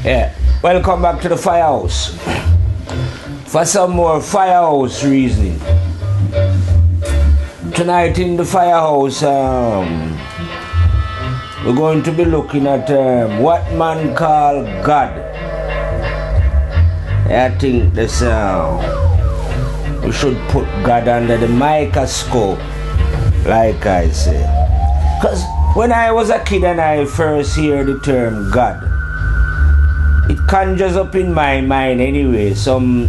Yeah, welcome back to the Firehouse for some more Firehouse reasoning. Tonight in the Firehouse, we're going to be looking at what man call God. I think this we should put God under the microscope, like I say. Because when I was a kid and I first hear the term God, it conjures up in my mind anyway, some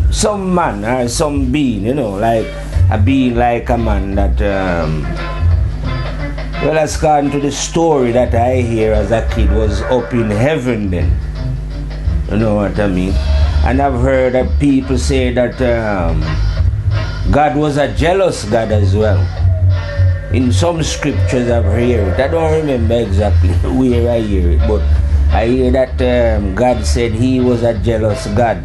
man or some being, like a being like a man that, well, as according to the story that I hear as a kid, was up in heaven then. You know what I mean? And I've heard that people say that God was a jealous God as well. In some scriptures I've heard it. I don't remember exactly where I hear it, but I hear that God said he was a jealous God,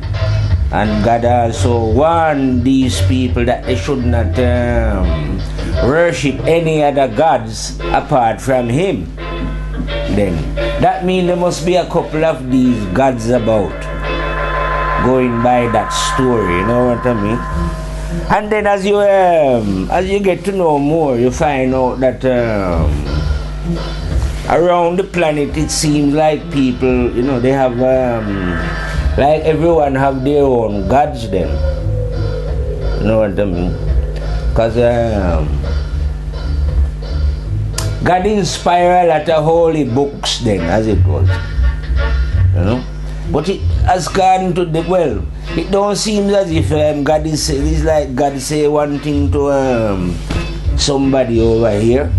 and God also warned these people that they should not worship any other gods apart from him. Then that means there must be a couple of these gods about, going by that story, you know what I mean? And then as you get to know more, you find out that around the planet, it seems like people, they have, like everyone have their own gods then. You know what I mean? Because God inspired a lot of holy books then, as it was. But it has gone to the, well, it don't seem as if God is, it's like God say one thing to somebody over here,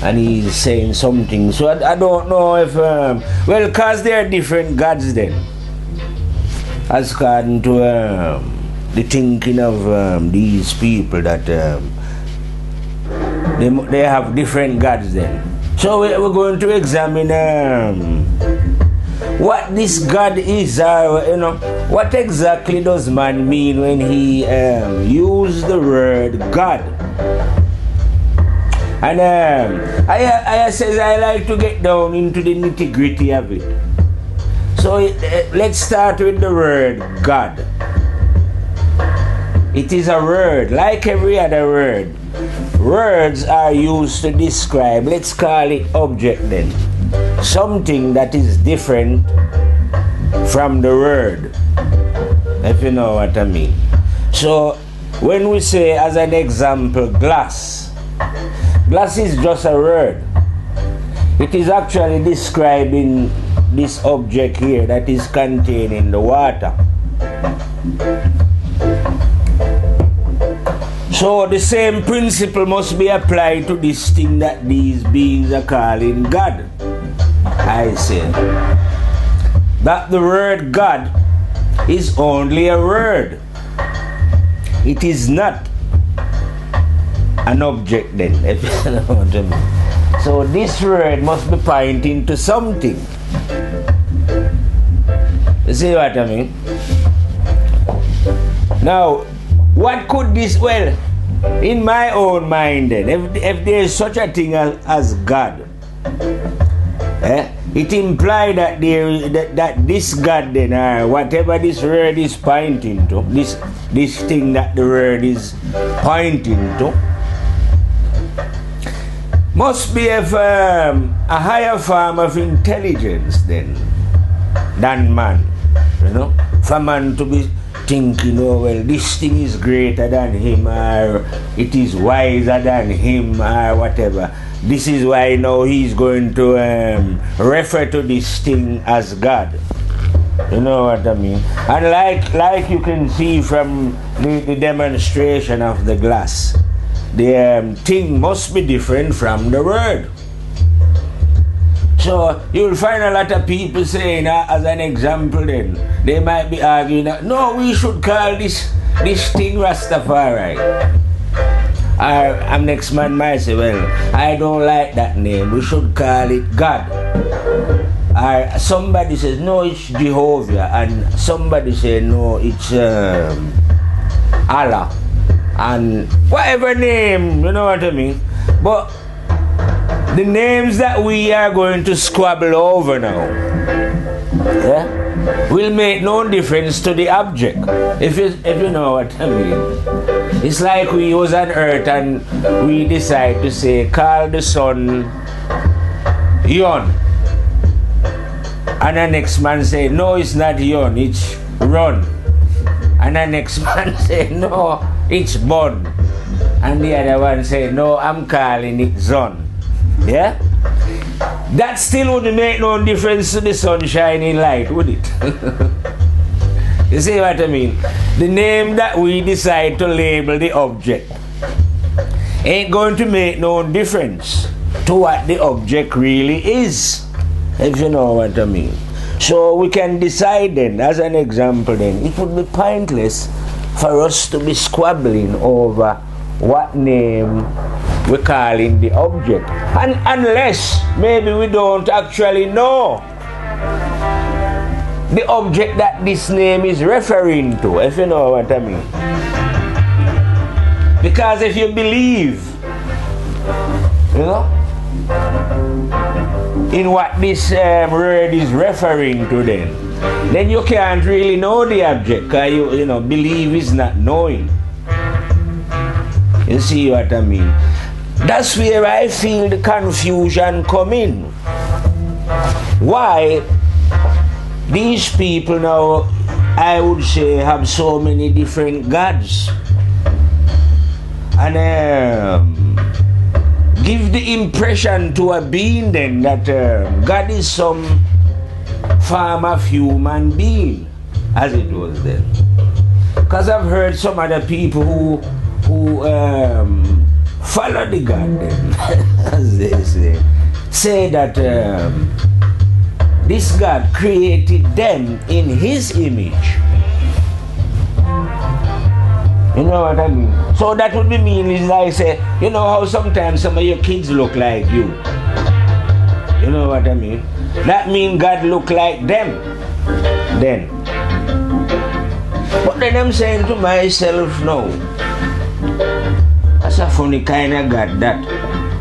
and he's saying something. So I don't know if, well, because there are different gods then, as according to the thinking of these people, that they have different gods then. So we're going to examine what this God is, what exactly does man mean when he uses the word God. And I says I like to get down into the nitty-gritty of it. So let's start with the word God. It is a word, like every other word. Words are used to describe, let's call it object then, something that is different from the word, if you know what I mean. So when we say, as an example, glass, glass is just a word. It is actually describing this object here that is contained in the water. So the same principle must be applied to this thing that these beings are calling God. I say that the word God is only a word. It is not an object then, if you know what I mean. So this word must be pointing to something. You see what I mean? Now, what could this, well, in my own mind then, if there is such a thing as God, it implies that that this God then, whatever this word is pointing to, this thing that the word is pointing to, must be of a higher form of intelligence then than man, for man to be thinking, oh well, this thing is greater than him, or it is wiser than him, or whatever. This is why now he's going to refer to this thing as God. You know what I mean? And like you can see from the demonstration of the glass, the thing must be different from the word. So you'll find a lot of people saying, as an example then, they might be arguing that, no, we should call this thing Rastafari. Or next man might say, well, I don't like that name, we should call it God. Or somebody says, no, it's Jehovah, and somebody says, no, it's Allah, and whatever name, you know what I mean? But the names that we are going to squabble over now, yeah, will make no difference to the object, if you know what I mean. It's like we was on earth and we decide to say, call the sun Yon, and the next man say, no, it's not Yon, it's Run. And the next man say, no, it's Bun. And the other one say, no, I'm calling it Zon. Yeah? That still wouldn't make no difference to the sun shining light, would it? You see what I mean? The name that we decide to label the object ain't going to make no difference to what the object really is, if you know what I mean. So we can decide then, as an example then, it would be pointless for us to be squabbling over what name we're calling the object, and unless maybe we don't actually know the object that this name is referring to, if you know what I mean. Because if you believe, you know, in what this word is referring to, then you can't really know the object, because you know, believe is not knowing. You see what I mean? That's where I feel the confusion come in. Why these people now, I would say, have so many different gods, and give the impression to a being then that God is some form of human being, as it was then. Because I've heard some other people who follow the God then, as they say that this God created them in His image. You know what I mean? So that would be mean is like say, you know how sometimes some of your kids look like you. You know what I mean? That means God look like them then. But then I'm saying to myself, no, that's a funny kind of God that.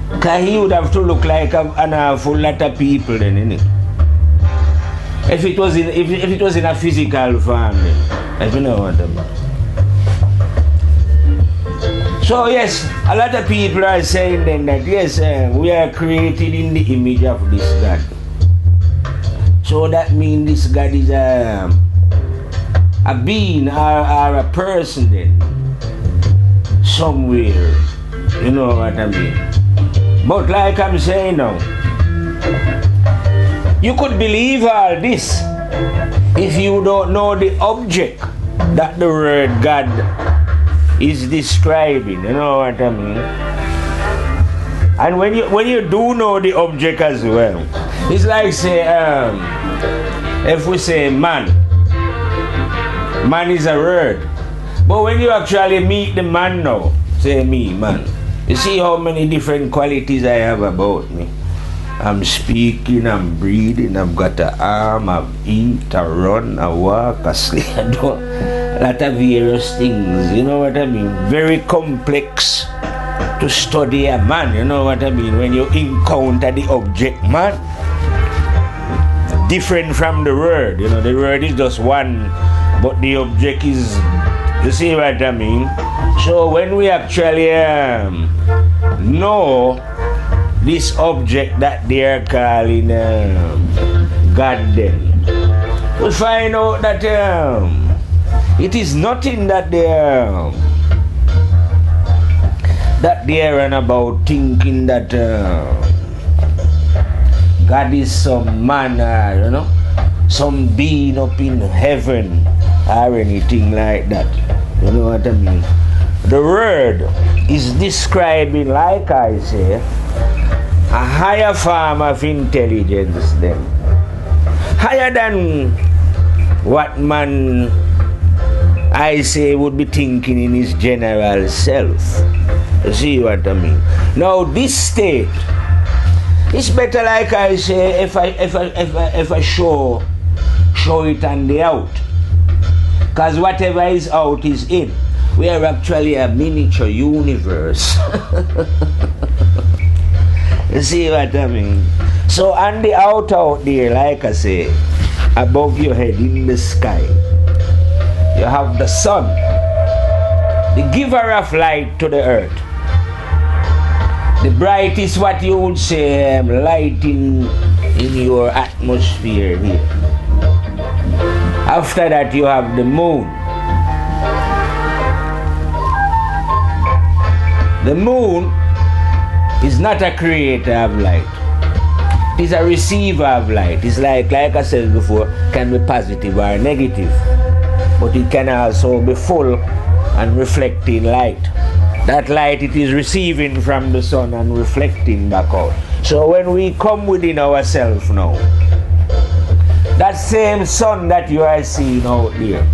Because He would have to look like an awful lot of people then, innit? If it was in a physical form then, if you know what I mean. So yes, a lot of people are saying then that yes, we are created in the image of this God. So that means this God is a being or a person then, somewhere. You know what I mean? But like I'm saying now, you could believe all this if you don't know the object that the word God is describing, you know what I mean? And when you do know the object as well, it's like say, if we say man is a word, but when you actually meet the man now, say me, man, you see how many different qualities I have about me. I'm speaking, I'm breathing, I've got an arm, I eat, I run, I walk, I sleep, I do a lot of various things, you know what I mean? Very complex to study a man, you know what I mean? When you encounter the object man, different from the word, you know, the word is just one, but the object is, you see what I mean? So when we actually know this object that they are calling God then, we find out that it is nothing that they are on about thinking that God is some man, you know, some being up in heaven or anything like that. You know what I mean? The word is describing, like I say, a higher form of intelligence then. Higher than what man, I say, would be thinking in his general self. You see what I mean? Now this state, it's better, like I say, if I show it on the out. Because whatever is out is in. We are actually a miniature universe. You see what I mean? So on the out there, like I say, above your head in the sky, you have the sun, the giver of light to the earth. The bright is what you would say light in your atmosphere here. After that you have the moon. The moon is not a creator of light. It is a receiver of light. It's like I said before, can be positive or negative. But it can also be full and reflecting light. That light it is receiving from the sun and reflecting back out. So when we come within ourselves now, that same sun that you are seeing out there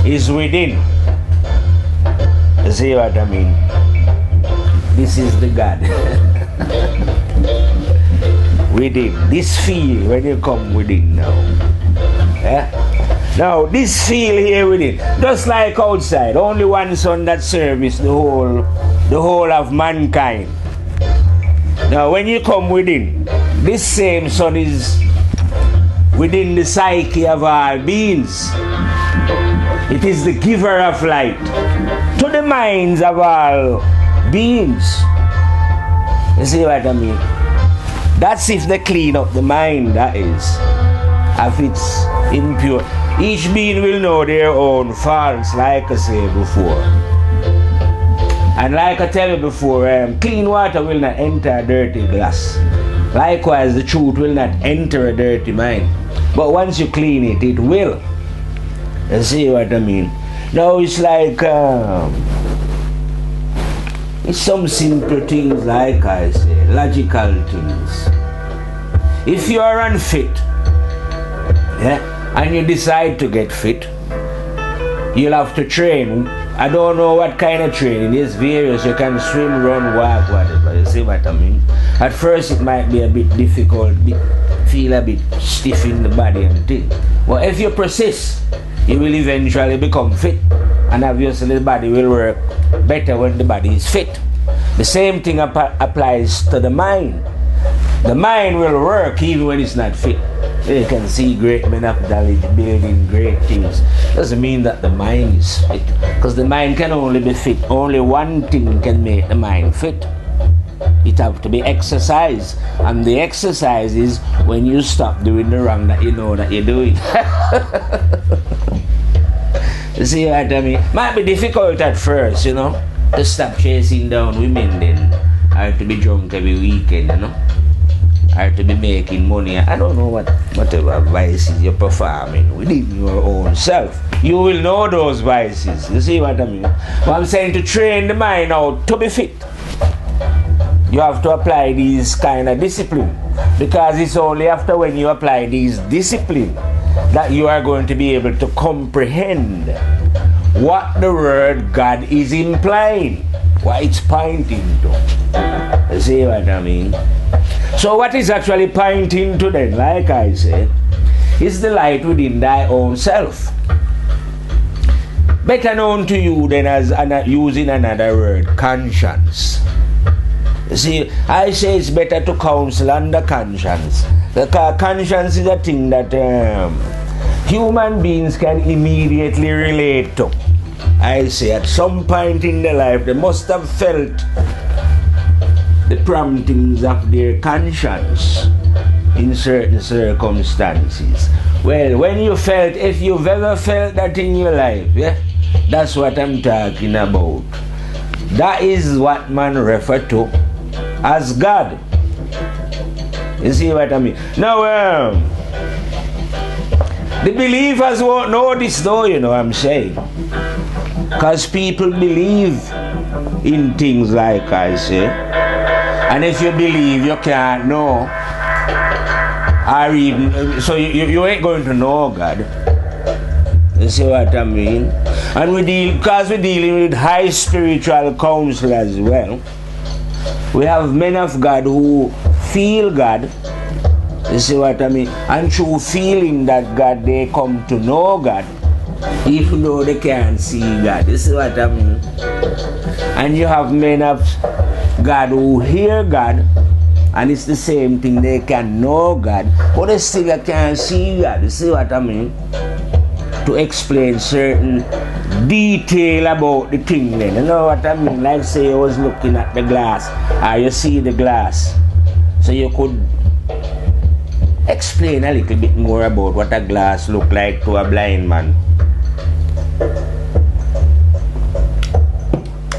is within. You see what I mean? This is the God. Within. This feel when you come within now. Now this feel here within. Just like outside. Only one sun that serves the whole of mankind. Now when you come within, this same sun is within the psyche of all beings. It is the giver of light to the minds of all beings. You see what I mean? That's if they clean up the mind, that is. If it's impure. Each being will know their own faults, like I said before. And like I tell you before, clean water will not enter a dirty glass. Likewise, the truth will not enter a dirty mind. But once you clean it, it will. You see what I mean? Now it's like it's some simple things, like I say, logical things. If you are unfit, and you decide to get fit, you'll have to train. I don't know what kind of training. There's various. You can swim, run, walk, whatever. You see what I mean? At first it might be a bit difficult, feel a bit stiff in the body and things. But if you persist, you will eventually become fit. And obviously the body will work better when the body is fit. The same thing applies to the mind. The mind will work even when it's not fit. You can see great men of knowledge building great things. Doesn't mean that the mind is fit. Because the mind can only be fit. Only one thing can make the mind fit. It has to be exercise. And the exercise is when you stop doing the wrong that you know that you're doing. You see what I mean? Might be difficult at first, you know, to stop chasing down women then. Or to be drunk every weekend, you know. Or to be making money. I don't know whatever vices you're performing within your own self. You will know those vices. You see what I mean? But I'm saying to train the mind out to be fit. You have to apply these kind of discipline. Because it's only after when you apply these discipline that you are going to be able to comprehend what the word God is implying. What it's pointing to. You see what I mean? So what is actually pointing to then, like I said, is the light within thy own self. Better known to you than as using another word, conscience. You see, I say it's better to counsel under conscience. Because conscience is a thing that human beings can immediately relate to. I say at some point in their life they must have felt the promptings of their conscience in certain circumstances. Well, when you felt, if you've ever felt that in your life, that's what I'm talking about. That is what man refer to as God. You see what I mean? Now, the believers won't know this though, you know what I'm saying. Because people believe in things like I say. And if you believe, you can't know. Or even, so you ain't going to know God. You see what I mean? And because we're dealing with high spiritual counsel as well, we have men of God who feel God. You see what I mean? And through feeling that God, they come to know God, even though they can't see God. You see what I mean? And you have men of God who hear God, and it's the same thing, they can know God, but they still can't see God. You see what I mean? To explain certain detail about the thing then. You know what I mean? Like say you was looking at the glass, or you see the glass, so you could explain a little bit more about what a glass look like to a blind man.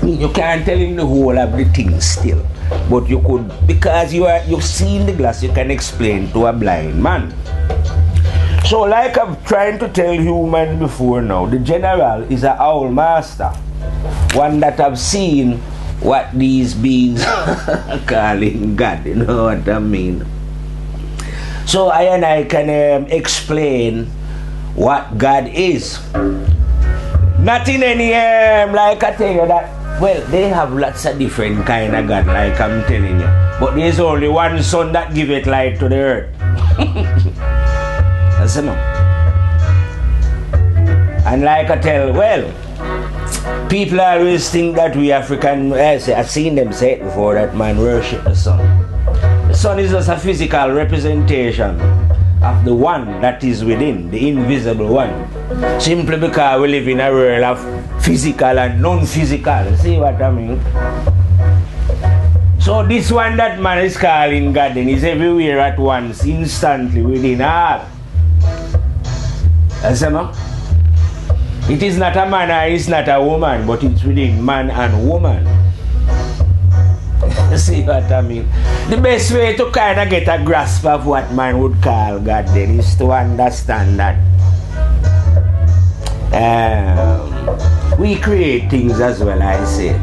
You can't tell him the whole of the thing still, but you could, because you've seen the glass, you can explain to a blind man. So like I'm trying to tell human before now, the general is a owl master, one that have seen what these beings are calling God. You know what I mean? So I can explain what God is. Not in any, like I tell you that, well, they have lots of different kind of God, like I'm telling you. But there's only one sun that giveth light to the earth. That's enough. And like I tell, well, people always think that we African, I've seen them say it before, that man worship the sun. The sun is just a physical representation of the one that is within, the invisible one. Simply because we live in a world of physical and non-physical. See what I mean? So this one that man is calling God then is everywhere at once, instantly within all. It is not a man or it's not a woman, but it's within man and woman. See what I mean? The best way to kind of get a grasp of what man would call God then is to understand that we create things as well, I say.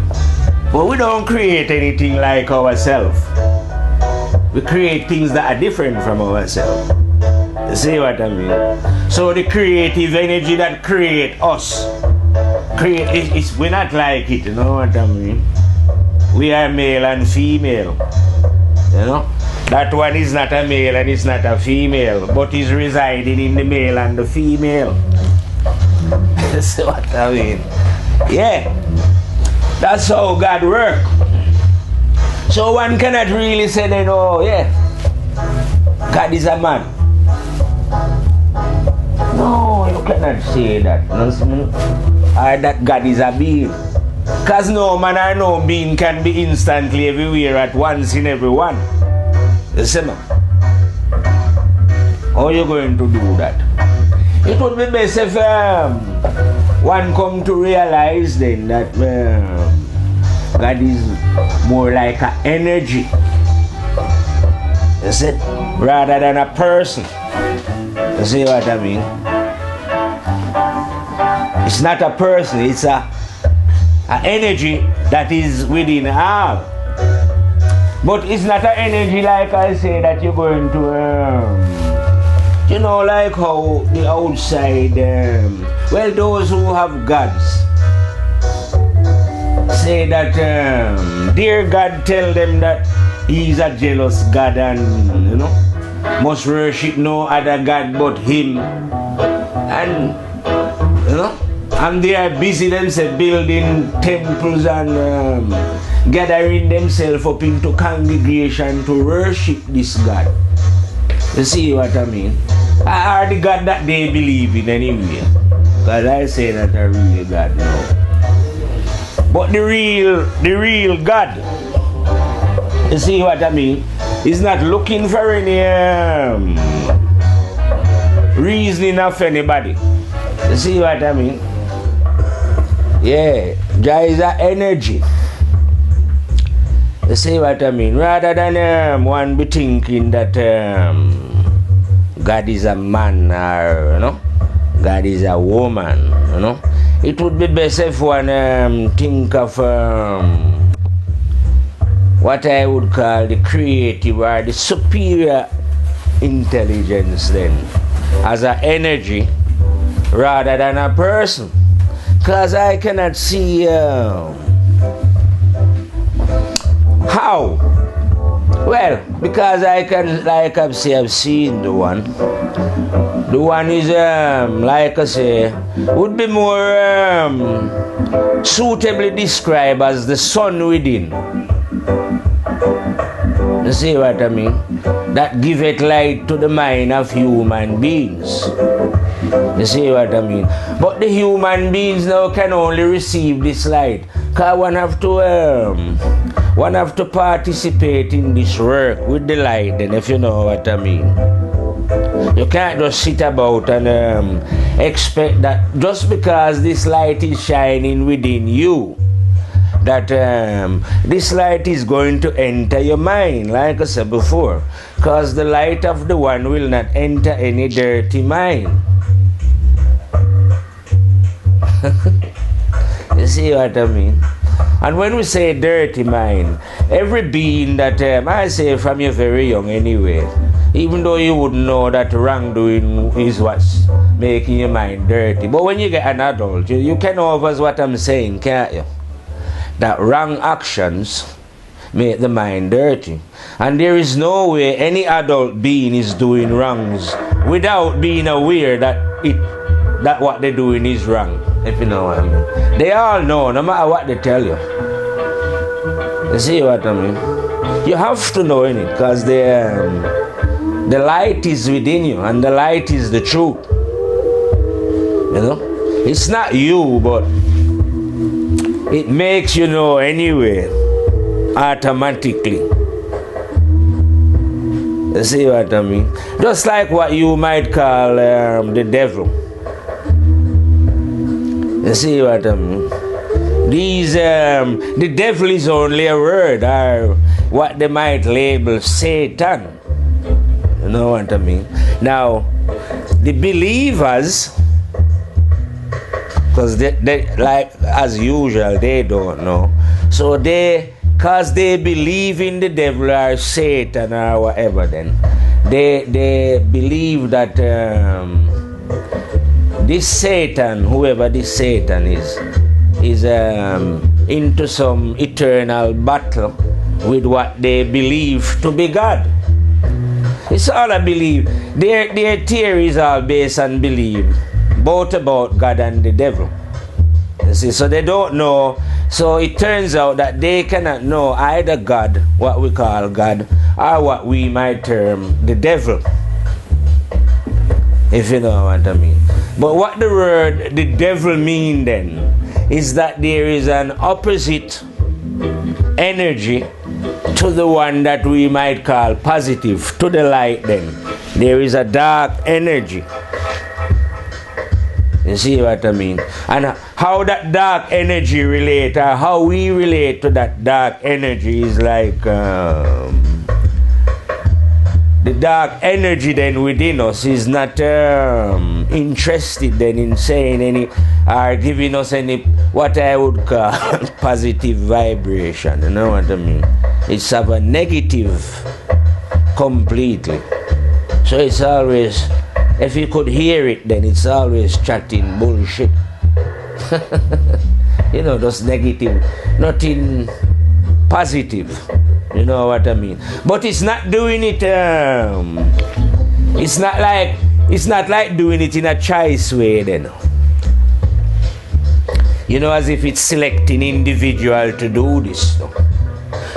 But we don't create anything like ourselves. We create things that are different from ourselves. You see what I mean? So the creative energy that create us, we're not like it, you know what I mean? We are male and female, you know. That one is not a male and it's not a female, but is residing in the male and the female. You see what I mean? Yeah, that's how God works. So one cannot really say that, oh yeah, God is a man. No, you cannot say that. Or that God is a being. Because no man or no being can be instantly everywhere at once in everyone. You see, man? How are you going to do that? It would be best if one come to realize then that God is more like an energy. You see? Rather than a person. You see what I mean? It's not a person, it's an energy that is within all. But it's not an energy like I say that you're going to, you know, like how the outside, well, those who have gods say that, dear God, tell them that he's a jealous God and, you know, must worship no other God but him. And, you know, and they are busy themselves building temples and gathering themselves up into congregation to worship this God. You see what I mean? Are the God that they believe in anyway? Because I say that a real God now. But the real God, you see what I mean? Is not looking for any reasoning of anybody. You see what I mean? Yeah, there is an energy. You see what I mean? Rather than one be thinking that God is a man or, you know, God is a woman, you know. It would be best if one think of what I would call the creative or the superior intelligence then as an energy rather than a person. Because I cannot see how. Well, because I can, like I've seen the one. The one is, like I say, would be more suitably described as the sun within. You see what I mean? That giveth light to the mind of human beings. You see what I mean? But the human beings now can only receive this light. Because one have to participate in this work with the light, and if you know what I mean. You can't just sit about and expect that just because this light is shining within you, that this light is going to enter your mind, like I said before. Because the light of the one will not enter any dirty mind. You see what I mean? And when we say dirty mind, every being that, I say from you're very young anyway, even though you wouldn't know that wrongdoing is what's making your mind dirty. But when you get an adult, you can know what I'm saying, can't you? That wrong actions make the mind dirty. And there is no way any adult being is doing wrongs without being aware that what they're doing is wrong, if you know what I mean. They all know, no matter what they tell you. You see what I mean? You have to know it, because the light is within you, and the light is the truth. You know? It's not you, but it makes you know anyway, automatically. You see what I mean? Just like what you might call the devil. You see what I mean? The devil is only a word, or what they might label Satan. You know what I mean? Now, the believers, because they, like as usual, they don't know. So because they believe in the devil or Satan or whatever, then they believe that this Satan, whoever this Satan is into some eternal battle with what they believe to be God. It's all a belief. Their theories are based on belief, both about God and the devil. You see, so they don't know. So it turns out that they cannot know either God, what we call God, or what we might term the devil, if you know what I mean. But what the word the devil mean then is that there is an opposite energy to the one that we might call positive, to the light then. There is a dark energy. You see what I mean? And how that dark energy relate, or how we relate to that dark energy is like the dark energy then within us is not interested then in saying any or giving us any what I would call positive vibration. You know what I mean? It's of a negative completely. So it's always, if you could hear it, then it's always chatting bullshit. You know, just negative, nothing positive. You know what I mean? But it's not doing it. It's not like doing it in a choice way. Then, you know, as if it's selecting individual to do this.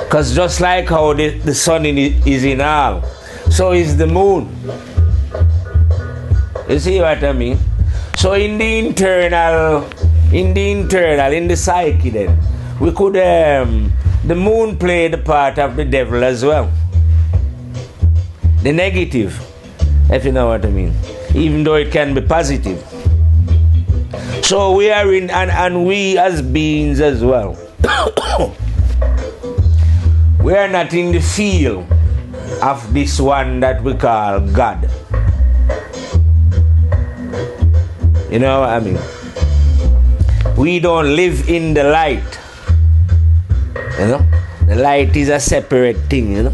Because just like how the sun is in all, so is the moon. You see what I mean? So in the internal, in the psyche then, we could, the moon play the part of the devil as well. The negative, if you know what I mean. Even though it can be positive. So we are in, and we as beings as well. We are not in the field of this one that we call God. You know what I mean? We don't live in the light. You know? The light is a separate thing, you know?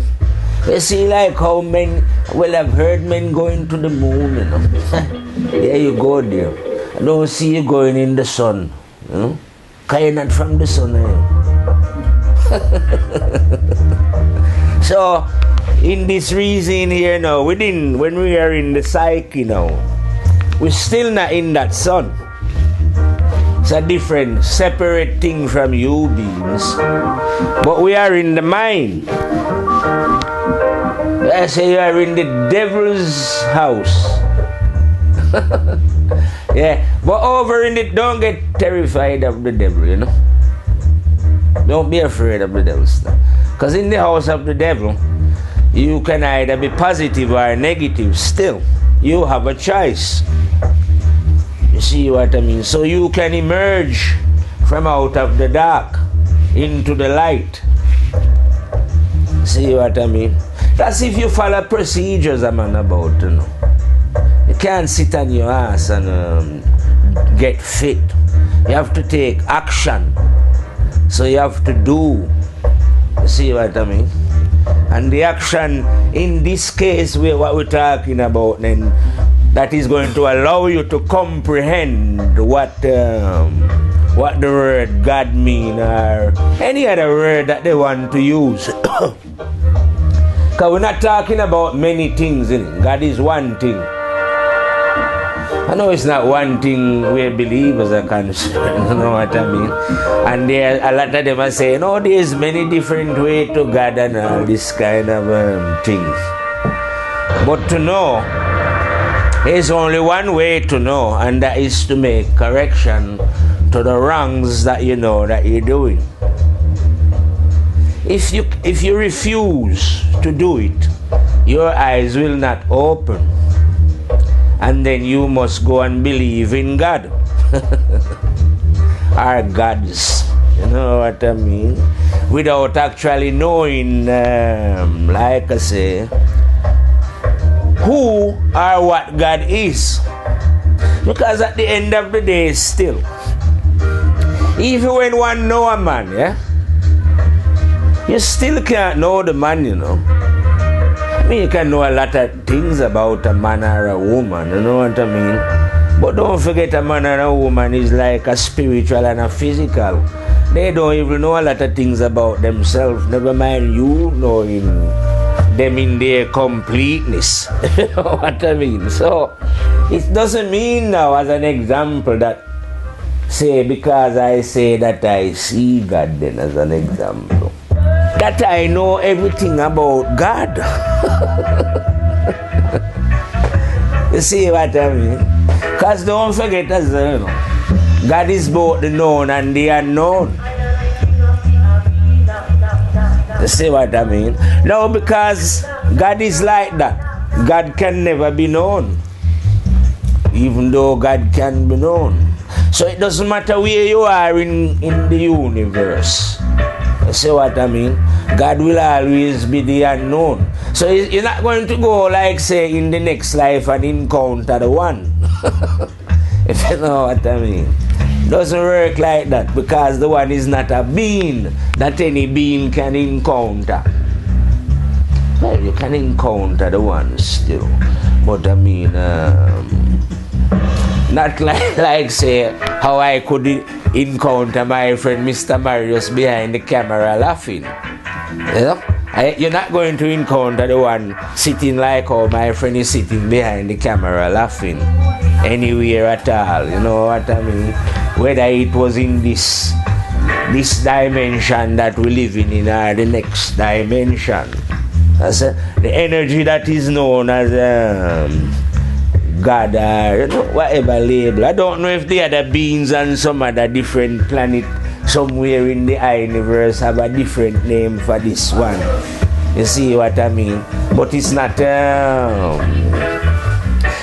You see, like how men, well, I've heard men going to the moon, you know? There you go there. I don't see you going in the sun. You know? Because you're not from the sun. So, in this reason here now, when we are in the psyche now, we're still not in that sun. It's a different, separate thing from you beings. But we are in the mind. I say you are in the devil's house. Yeah, but over in it, don't get terrified of the devil, you know. Don't be afraid of the devil stuff. Because in the house of the devil, you can either be positive or negative. Still, you have a choice. You see what I mean? So you can emerge from out of the dark into the light. See what I mean? That's if you follow procedures I'm on about, you know. You can't sit on your ass and get fit. You have to take action. So you have to do. You see what I mean? And the action in this case, what we're talking about, then that is going to allow you to comprehend what the word God mean or any other word that they want to use. Because we're not talking about many things. God is one thing. I know it's not one thing where believers are concerned, you know what I mean? And there, a lot of them are saying, oh, there's many different ways to God and all this kind of things. But to know, there's only one way to know, and that is to make correction to the wrongs that you know that you're doing. If you refuse to do it, your eyes will not open. And then you must go and believe in God. Our gods. You know what I mean? Without actually knowing, like I say, who or what God is. Because at the end of the day, still, even when one know a man, yeah, you still can't know the man, you know. I mean, you can know a lot of things about a man or a woman, you know what I mean? But don't forget, a man and a woman is like a spiritual and a physical. They don't even know a lot of things about themselves, never mind you knowing them in their completeness. You know what I mean? So, it doesn't mean now, as an example, that, say, because I say that I see God, then as an example, that I know everything about God. You see what I mean? Because don't forget, as you know, God is both the known and the unknown. You see what I mean? Now, because God is like that, God can never be known, even though God can be known. So it doesn't matter where you are in the universe. You see what I mean? God will always be the unknown. So you're not going to go, like, say, in the next life and encounter the one. If you know what I mean. It doesn't work like that, because the one is not a being that any being can encounter. Well, you can encounter the one still. But I mean, not like say, how I could encounter my friend Mr. Marius behind the camera laughing. You know? You're not going to encounter the one sitting like how my friend is sitting behind the camera laughing anywhere at all. You know what I mean? Whether it was in this dimension that we're living in or the next dimension. That's the energy that is known as God or you know, whatever label. I don't know if the other beings on some other different planet somewhere in the universe have a different name for this one. You see what I mean? But it's not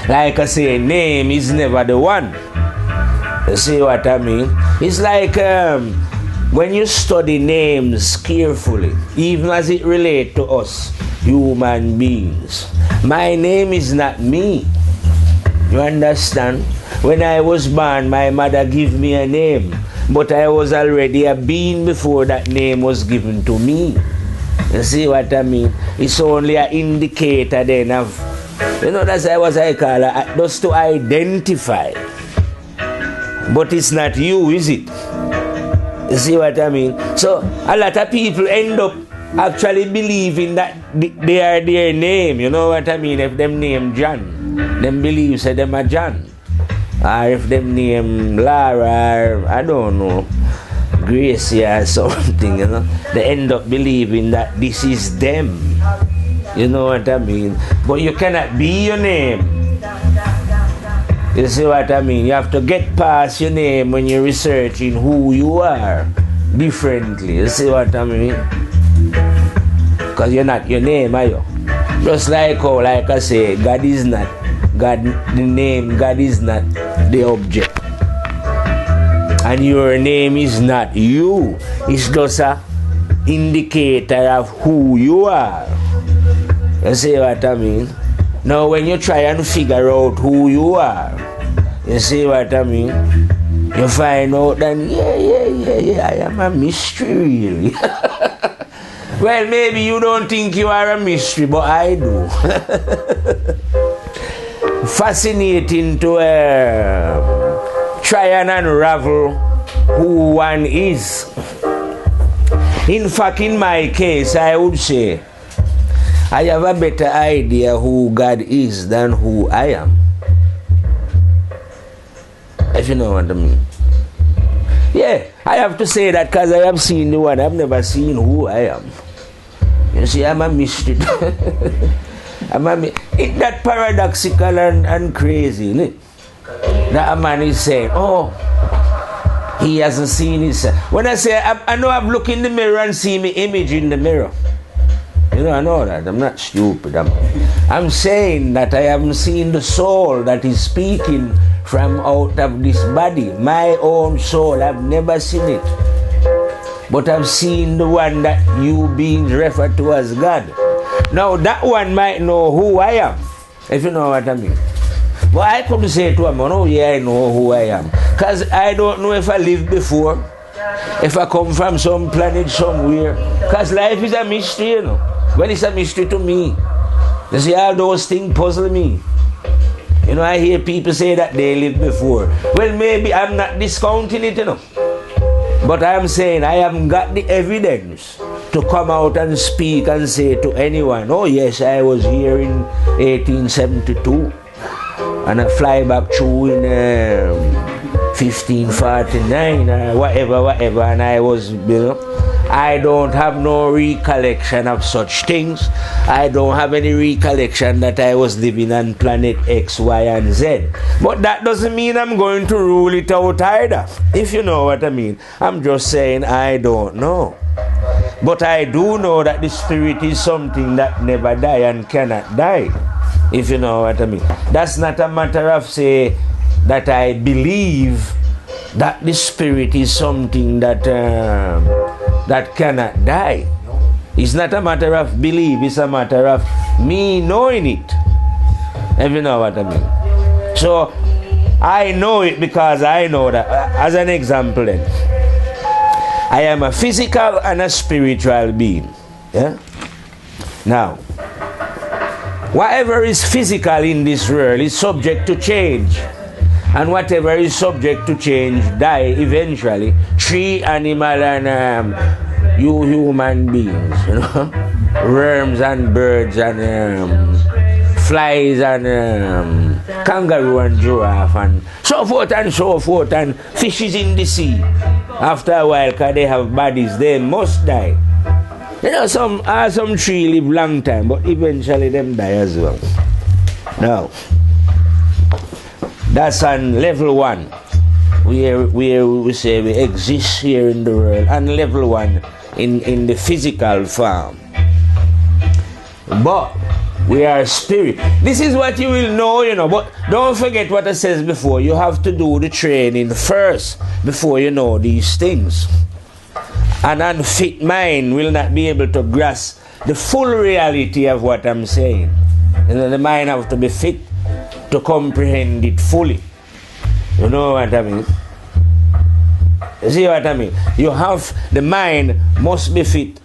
like I say, name is never the one. You see what I mean? It's like when you study names carefully, even as it relates to us human beings. My name is not me. You understand? When I was born, my mother gave me a name, but I was already a being before that name was given to me. You see what I mean? It's only an indicator then of, you know, that's what I call it, just to identify. but it's not you, is it? You see what I mean? So a lot of people end up actually believing that they are their name. You know what I mean? If them name John, them believe say them are John. Or if them name Lara, or I don't know, Gracie or something, you know, they end up believing that this is them. You know what I mean? But you cannot be your name. You see what I mean? You have to get past your name when you're researching who you are differently. You see what I mean? Because you're not your name, are you? Just like how, like I say, God is not God, the name God is not the object. And your name is not you. It's just an indicator of who you are. You see what I mean? Now when you try and figure out who you are, you see what I mean? You find out that, yeah, I am a mystery really. Well, maybe you don't think you are a mystery, but I do. Fascinating to try and unravel who one is. In fact, in my case, I would say I have a better idea who God is than who I am. If you know what I mean. Yeah, I have to say that because I have seen the one, I've never seen who I am. You see, I'm a mystery. It's that paradoxical and crazy, isn't it? That a man is saying, oh, he hasn't seen himself. When I say, I know I've looked in the mirror and seen my image in the mirror. You know, I know that. I'm not stupid. I'm saying that I haven't seen the soul that is speaking from out of this body. My own soul. I've never seen it. But I've seen the one that you being referred to as God. Now that one might know who I am, if you know what I mean. But I couldn't say to him, oh yeah, I know who I am. Because I don't know if I lived before, if I come from some planet somewhere. Because life is a mystery, you know. Well, it's a mystery to me. You see, all those things puzzle me. You know, I hear people say that they lived before. Well, maybe I'm not discounting it, you know. But I'm saying I haven't got the evidence to come out and speak and say to anyone, oh yes, I was here in 1872 and I fly back through in 1549 or whatever, and I was, you know, I don't have no recollection of such things. I don't have any recollection that I was living on planet X, Y, and Z. But that doesn't mean I'm going to rule it out either, if you know what I mean. I'm just saying I don't know. But I do know that the spirit is something that never die and cannot die, if you know what I mean. That's not a matter of say that I believe that the spirit is something that that cannot die. It's not a matter of belief, it's a matter of me knowing it, if you know what I mean. So I know it because I know that. As an example then, I am a physical and a spiritual being. Yeah? Now, whatever is physical in this world is subject to change. And whatever is subject to change die eventually. Tree, animal, and you human beings, you know, worms and birds and flies and kangaroo and giraffe and so forth and so forth, and fishes in the sea. After a while, because they have bodies, they must die. You know, some tree live long time, but eventually them die as well. Now, that's on level 1, where we say we exist here in the world, and level 1 in the physical form. But we are spirit. This is what you will know, you know, but don't forget what I said before. You have to do the training first before you know these things. An unfit mind will not be able to grasp the full reality of what I'm saying. You know, the mind have to be fit to comprehend it fully. You know what I mean? You see what I mean? You have, the mind must be fit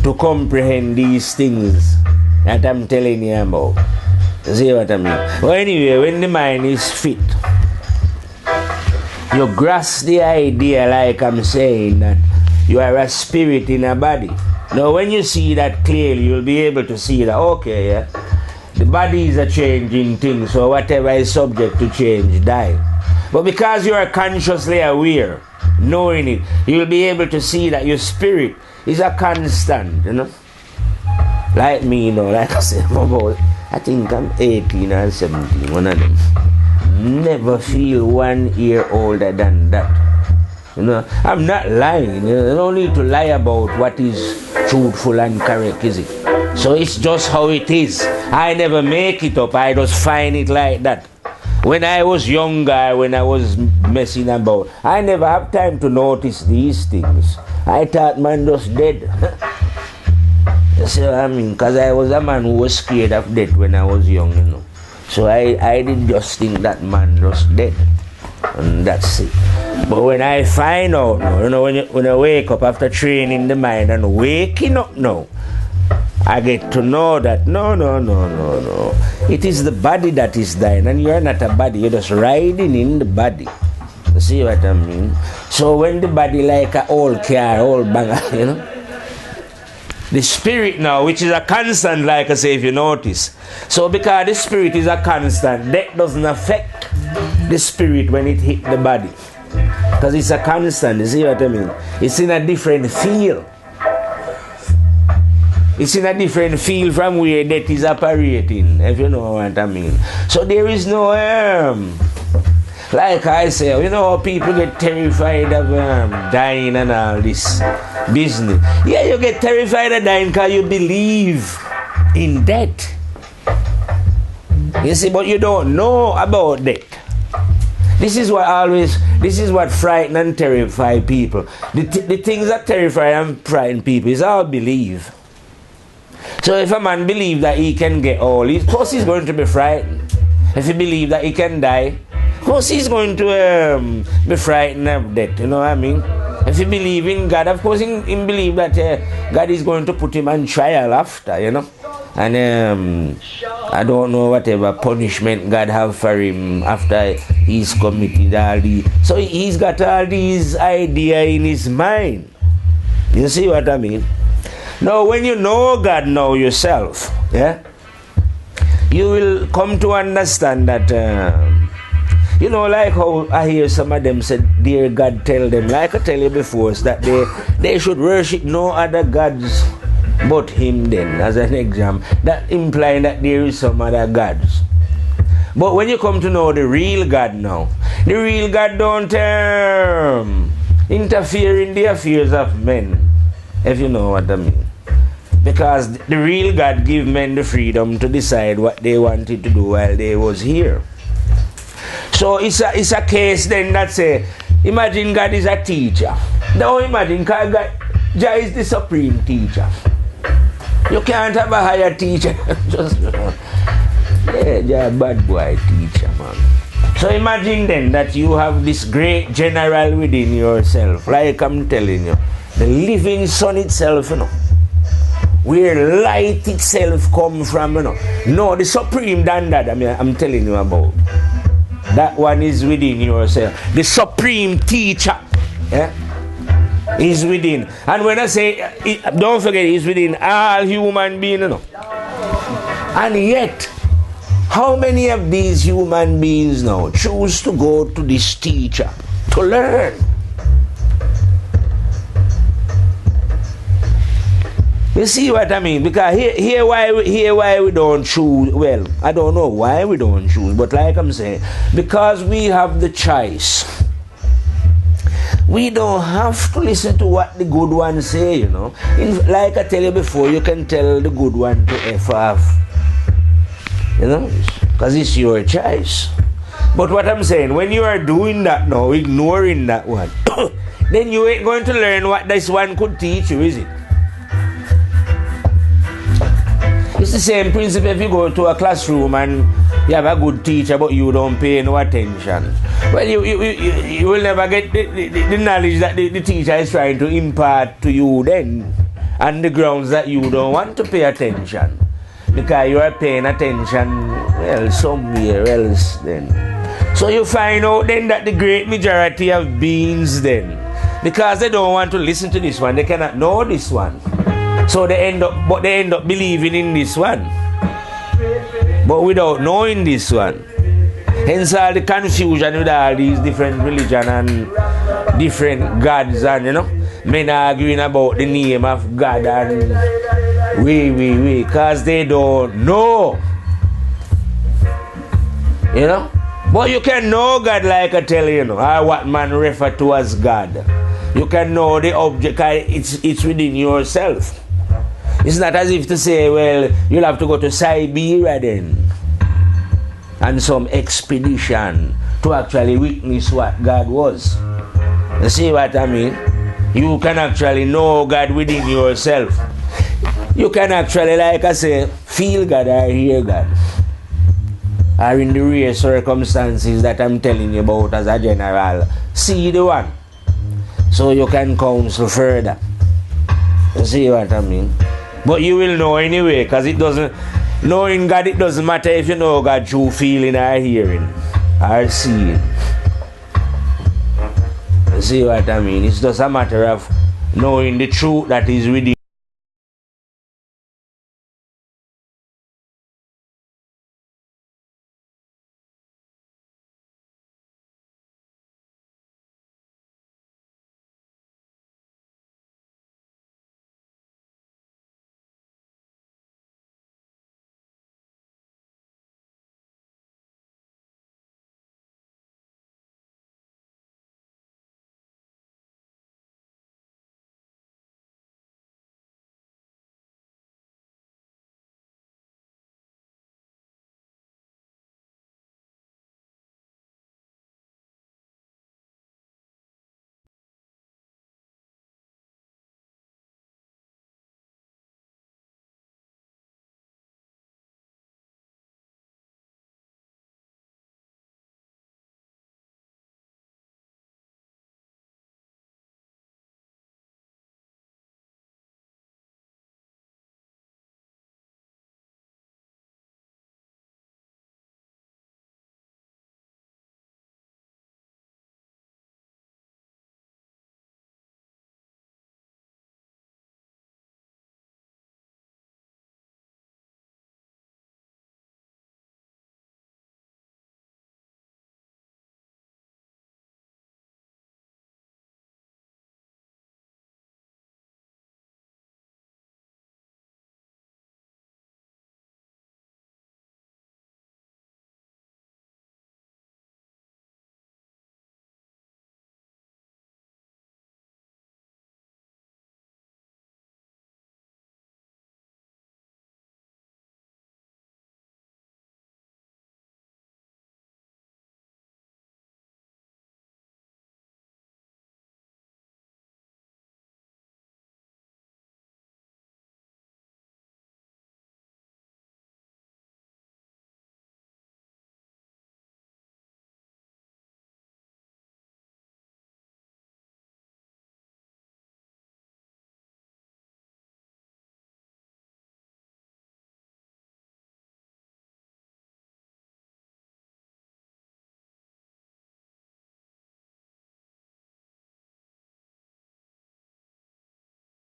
to comprehend these things that I'm telling you about. You see what I mean? Well, anyway, when the mind is fit, You grasp the idea, like I'm saying, that you are a spirit in a body. Now, when you see that clearly, you'll be able to see that, okay, yeah, the body is a changing thing, so whatever is subject to change, die. But because you are consciously aware, knowing it, you'll be able to see that your spirit is a constant, you know. Like me, you know, like I said, I think I'm 18 or 17, one of them. Never feel 1 year older than that. You know, I'm not lying. You don't need to lie about what is truthful and correct, is it? So it's just how it is. I never make it up. I just find it like that. When I was younger, when I was messing about, I never have time to notice these things. I thought man just dead. You see what I mean? Because I was a man who was scared of death when I was young, you know. So I did just think that man was dead. And that's it. But when I find out, you know, when I wake up after training the mind and waking up now, I get to know that no. It is the body that is dying, and you're not a body, you're just riding in the body. You see what I mean? So when the body like an old car, old banger, you know, the spirit now, which is a constant, like I say, if you notice. So because the spirit is a constant, that doesn't affect the spirit when it hit the body. Because it's a constant, you see what I mean? It's in a different field. It's in a different field from where that is operating, if you know what I mean. So there is no like I say, you know how people get terrified of dying and all this business. Yeah, you get terrified of dying because you believe in death. You see, but you don't know about death. This is what frighten and terrify people. The things that terrify and frighten people is all belief. So if a man believes that he can get old, of course he's going to be frightened. If he believes that he can die, of course he's going to be frightened of death, you know what I mean? If he believes in God, of course he believes that God is going to put him on trial after, you know? And I don't know whatever punishment God have for him after he's committed all these. So he's got all these ideas in his mind. You see what I mean? Now, when you know God now yourself, yeah, you will come to understand that, you know, like how I hear some of them say, dear God, tell them, like I tell you before, that they should worship no other gods but Him then, as an example. That implying that there is some other gods. But when you come to know the real God now, the real God don't interfere in the affairs of men, if you know what I mean. Because the real God give men the freedom to decide what they wanted to do while they was here. So it's a case then that say, imagine God is a teacher. Now imagine God is the supreme teacher. You can't have a higher teacher. Just you're a bad boy teacher, man. So imagine then that you have this great general within yourself, like I'm telling you, the living sun itself, you know, where light itself come from, you know. No, the supreme than that, I'm telling you about. That one is within yourself. The supreme teacher, yeah, is within. And when I say, don't forget, it's within all human beings, you know. And yet, how many of these human beings now choose to go to this teacher to learn? You see what I mean? Because here why we don't choose. Well, I don't know why we don't choose, but like I'm saying, because we have the choice. We don't have to listen to what the good ones say, you know. Like I tell you before, you can tell the good one to F off. You know, because it's your choice. But what I'm saying, when you are doing that now, ignoring that one, then you ain't going to learn what this one could teach you, is it? It's the same principle if you go to a classroom and you have a good teacher but you don't pay no attention. Well, you will never get the knowledge that the teacher is trying to impart to you then, on the grounds that you don't want to pay attention. Because you are paying attention, well, somewhere else then. So you find out then that the great majority of beings then, because they don't want to listen to this one, they cannot know this one. So they end up believing in this one, but without knowing this one. Hence all the confusion with all these different religions and different gods, and men arguing about the name of God and because they don't know. But you can know God, like I tell you, or what man refer to as God. You can know the object, it's within yourself. It's not as if to say, well, you'll have to go to Siberia then, and some expedition to actually witness what God was. You see what I mean? You can actually know God within yourself. You can actually, like I say, feel God or hear God, or in the rare circumstances that I'm telling you about as a general, see the one. So you can counsel further. You see what I mean? But you will know anyway, because it doesn't, knowing God, it doesn't matter if you know God through feeling or hearing or seeing. You see what I mean? It's just a matter of knowing the truth that is within.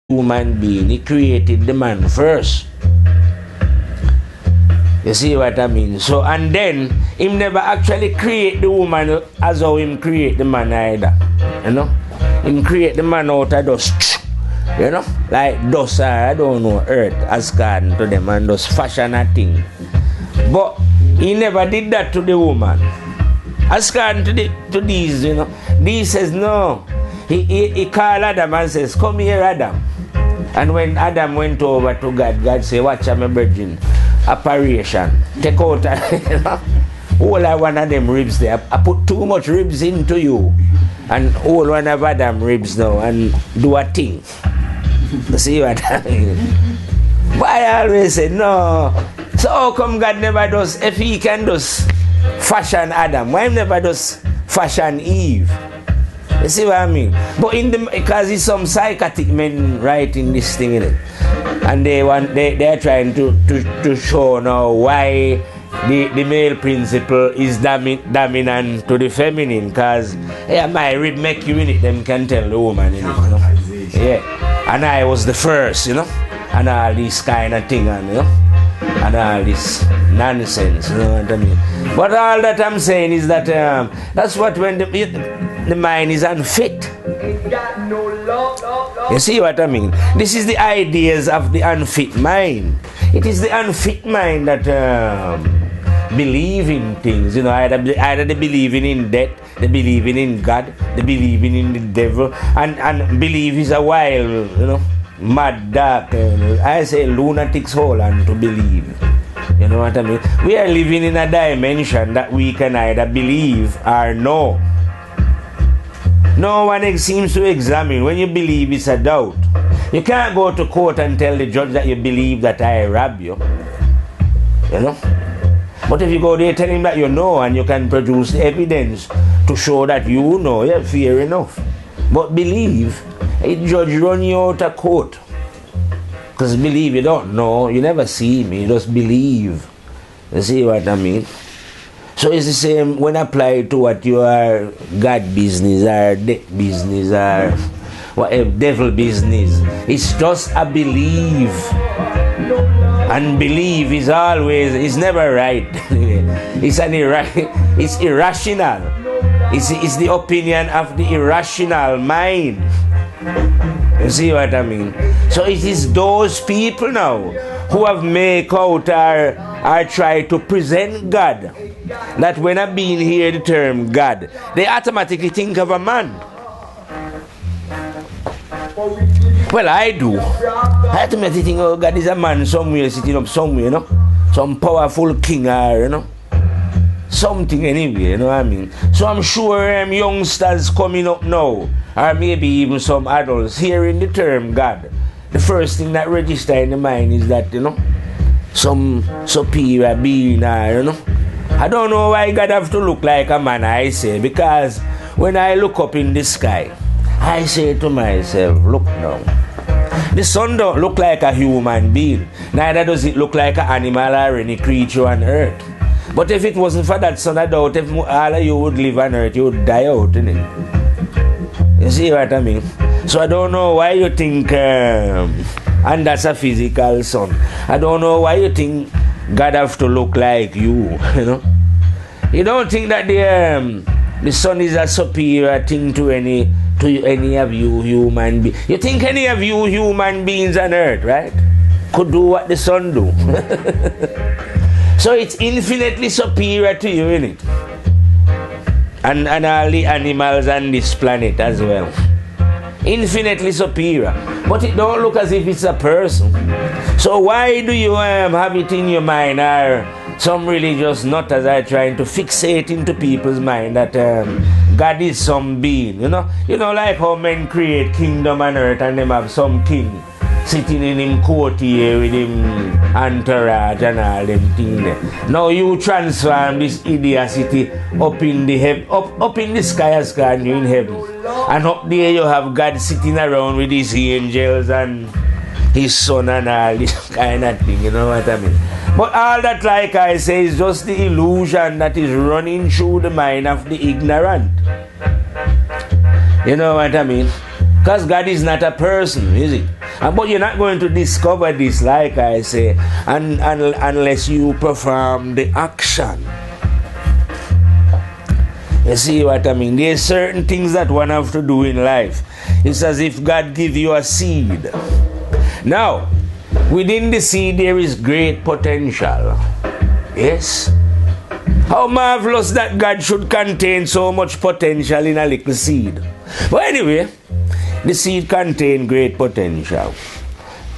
Human being, he created the man first. You see what I mean? So, and then him never actually create the woman as how him create the man either. Him create the man out of dust. Like dust, I don't know, earth has gone to them and just fashion a thing. But he never did that to the woman. As gone to these, These says no. He called Adam and says, come here, Adam. And when Adam went over to God, God said, watch my virgin operation. Take out all one of them ribs there. I put too much ribs into you. And all one of Adam ribs now and do a thing. See what I mean? But I always say, no. So how come God never does, if he can just fashion Adam, why he never does fashion Eve? You see what I mean? But because it's some psychotic men writing this thing in it, and they're trying to show now why the male principle is dominant to the feminine, because yeah, my rib make you in it, them can tell the woman in it, you know? Yeah, and I was the first, you know, and all this kind of thing, and you know, and all this nonsense, you know what I mean? But all that I'm saying is that that's what when the mind is unfit. You see what I mean? This is the ideas of the unfit mind. It is the unfit mind that believe in things, you know, either they believing in death, they believing in God, they believing in the devil, and believe is a wild, you know, mad, dark, I say lunatic's hole and to believe. You know what I mean? We are living in a dimension that we can either believe or no. No one seems to examine. When you believe, it's a doubt. You can't go to court and tell the judge that you believe that I rob you. You know? But if you go there, tell him that you know, and you can produce the evidence to show that you know, yeah, fair enough. But believe, a judge run you out of court. Because believe, you don't know, you never see me, you just believe. You see what I mean? So it's the same when applied to what you are, God business or death business or whatever, devil business. It's just a belief. And belief is always, it's never right. It's irrational. It's the opinion of the irrational mind. You see what I mean? So it is those people now who have make out or try to present God, that when I being hear the term God, they automatically think of a man. Well, I do. I automatically think, oh, God is a man somewhere, sitting up somewhere, you know, some powerful king or, you know, something anyway, you know what I mean? So I'm sure youngsters coming up now, or maybe even some adults, hearing the term God, the first thing that registers in the mind is that, you know, some superior being, you know. I don't know why God have to look like a man, I say, because when I look up in the sky, I say to myself, look now, the sun don't look like a human being, neither does it look like an animal or any creature on earth. But if it wasn't for that sun, I doubt if all of you would live on earth, you would die out, innit? You see what I mean? So I don't know why you think, and that's a physical sun. I don't know why you think God have to look like you, you know? You don't think that the sun is a superior thing to any of you human beings. You think any of you human beings on earth, right, could do what the sun do? So it's infinitely superior to you, innit? And all the animals on this planet as well. Infinitely superior. But it don't look as if it's a person. So why do you have it in your mind, or some religious nutters are trying to fixate into people's mind that God is some being, you know? You know, like how men create kingdom on earth and them have some king sitting in him court here with him entourage and all them things there. Now you transform this idiocy up in the up in the sky as God, you in heaven. And up there you have God sitting around with his angels and his son and all this kind of thing, you know what I mean? But all that, like I say, is just the illusion that is running through the mind of the ignorant. You know what I mean? Because God is not a person, is it? But you're not going to discover this, like I say, unless you perform the action. You see what I mean? There's certain things that one have to do in life. It's as if God give you a seed. Now, within the seed there is great potential. Yes? How marvelous that God should contain so much potential in a little seed. But anyway, the seed contains great potential.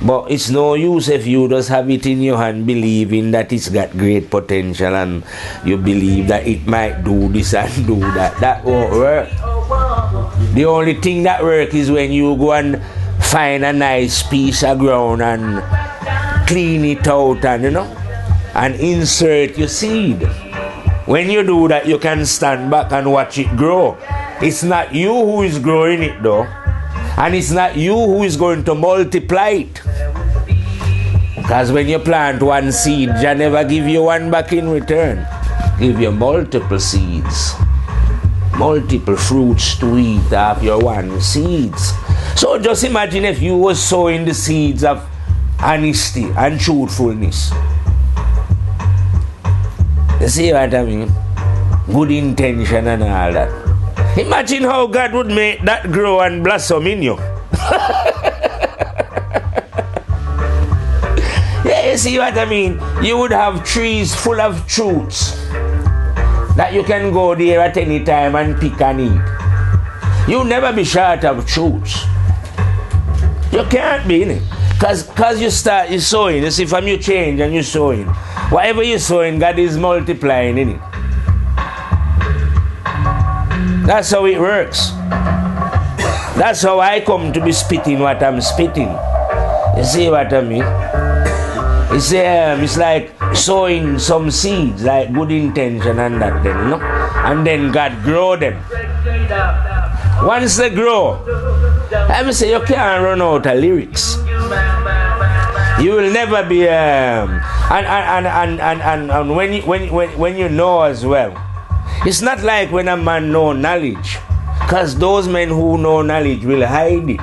But it's no use if you just have it in your hand believing that it's got great potential and you believe that it might do this and do that. That won't work. The only thing that works is when you go and find a nice piece of ground and clean it out and, you know, and insert your seed. When you do that, you can stand back and watch it grow. It's not you who is growing it though. And it's not you who is going to multiply it. Because when you plant one seed, Jah never give you one back in return. Give you multiple seeds. Multiple fruits to eat off your one seeds. So just imagine if you were sowing the seeds of honesty and truthfulness. You see what I mean? Good intention and all that. Imagine how God would make that grow and blossom in you. Yeah, you see what I mean? You would have trees full of truths that you can go there at any time and pick and eat. You'll never be short of truths. You can't be in it. Because you start you sowing. You see, from you change and you sowing. Whatever you're sowing, God is multiplying in it. That's how it works. That's how I come to be spitting what I'm spitting. You see what I mean? It's like sowing some seeds, like good intention and that then, you know? And then God grow them. Once they grow, let me say you can't run out of lyrics. You will never be and when you know as well. It's not like when a man know knowledge. Because those men who know knowledge will hide it.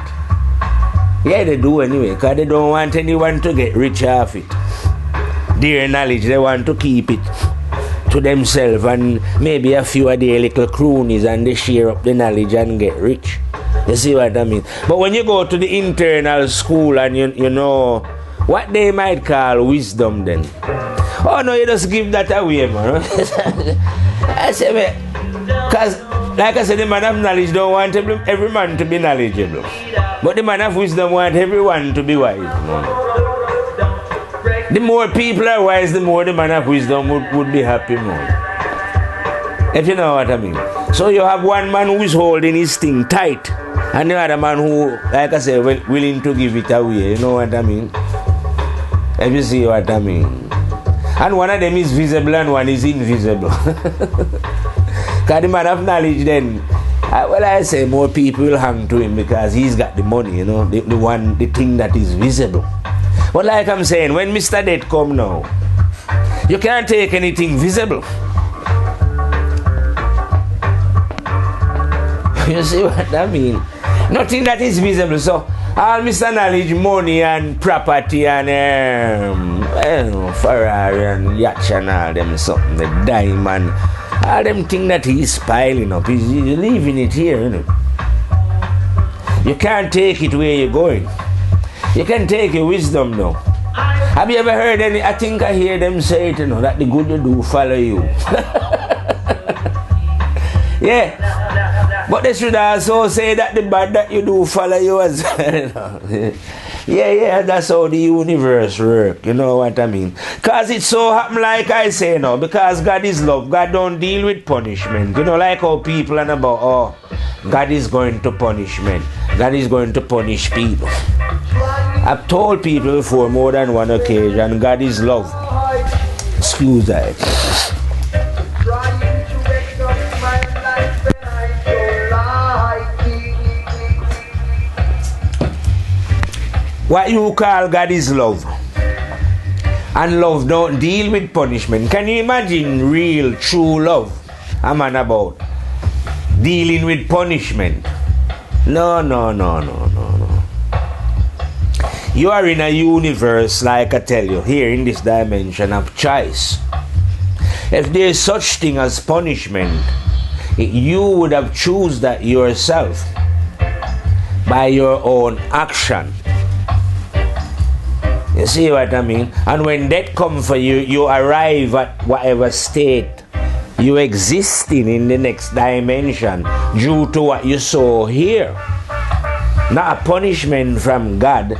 Yeah, they do anyway, because they don't want anyone to get rich off it. Their knowledge, they want to keep it to themselves and maybe a few of their little cronies, and they share up the knowledge and get rich. You see what I mean? But when you go to the internal school and you know what they might call wisdom then. Oh no, you just give that away, man. I say, because like I said, the man of knowledge don't want every man to be knowledgeable. But the man of wisdom wants everyone to be wise. The more people are wise, the more the man of wisdom would be happy more. If you know what I mean. So you have one man who is holding his thing tight, and the other man who, like I said, willing to give it away. You know what I mean? If you see what I mean. And one of them is visible and one is invisible. Because the man of knowledge then, I say more people will hang to him because he's got the money, you know, the thing that is visible. But like I'm saying, when Mr. Death come now, you can't take anything visible. You see what I mean? Nothing that is visible. So all Mr. Knowledge, money and property and Ferrari and yachts and all them something, the diamond, all them things that he's piling up, he's leaving it here, you know. You can't take it where you're going. You can take your wisdom now. Have you ever heard any? I think I hear them say it, you know, that the good you do follow you. Yeah. But they should also say that the bad that you do follow you as well. Yeah, that's how the universe works. You know what I mean? Because it so happen like I say now, because God is love. God don't deal with punishment. You know, like how people are about, oh, God is going to punishment. God is going to punish people. I've told people before more than one occasion, God is love. Excuse that. What you call God is love. And love don't deal with punishment. Can you imagine real, true love? I'm on about dealing with punishment. No. You are in a universe, like I tell you, here in this dimension of choice. If there is such thing as punishment, you would have chosen that yourself by your own action. You see what I mean? And when death comes for you, you arrive at whatever state you existing in the next dimension due to what you saw here. Not a punishment from God,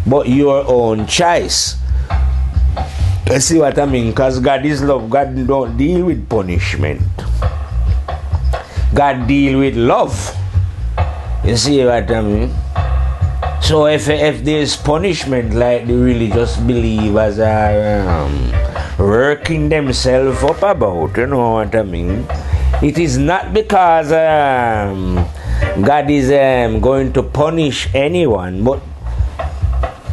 but your own choice. You see what I mean? Because God is love. God don't deal with punishment. God deal with love. You see what I mean? So if there's punishment, like the religious believers are working themselves up about, you know what I mean? It is not because God is going to punish anyone, but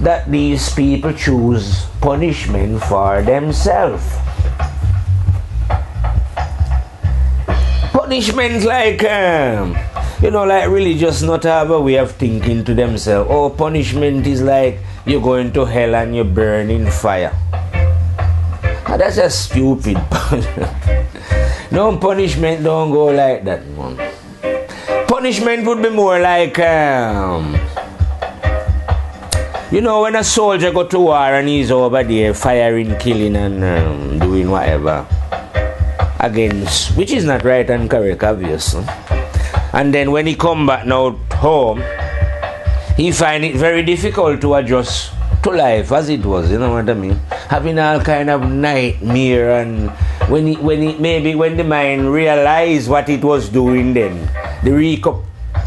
that these people choose punishment for themselves. Punishment like, like religious not have a way of thinking to themselves. Oh, punishment is like you're going to hell and you burn in fire. That's just stupid. No, punishment don't go like that, man. Punishment would be more like, when a soldier go to war and he's over there firing, killing and doing whatever against, which is not right and correct, obviously. And then when he come back now home, he find it very difficult to adjust to life as it was, you know what I mean? Having all kind of nightmare, and when the mind realize what it was doing, then the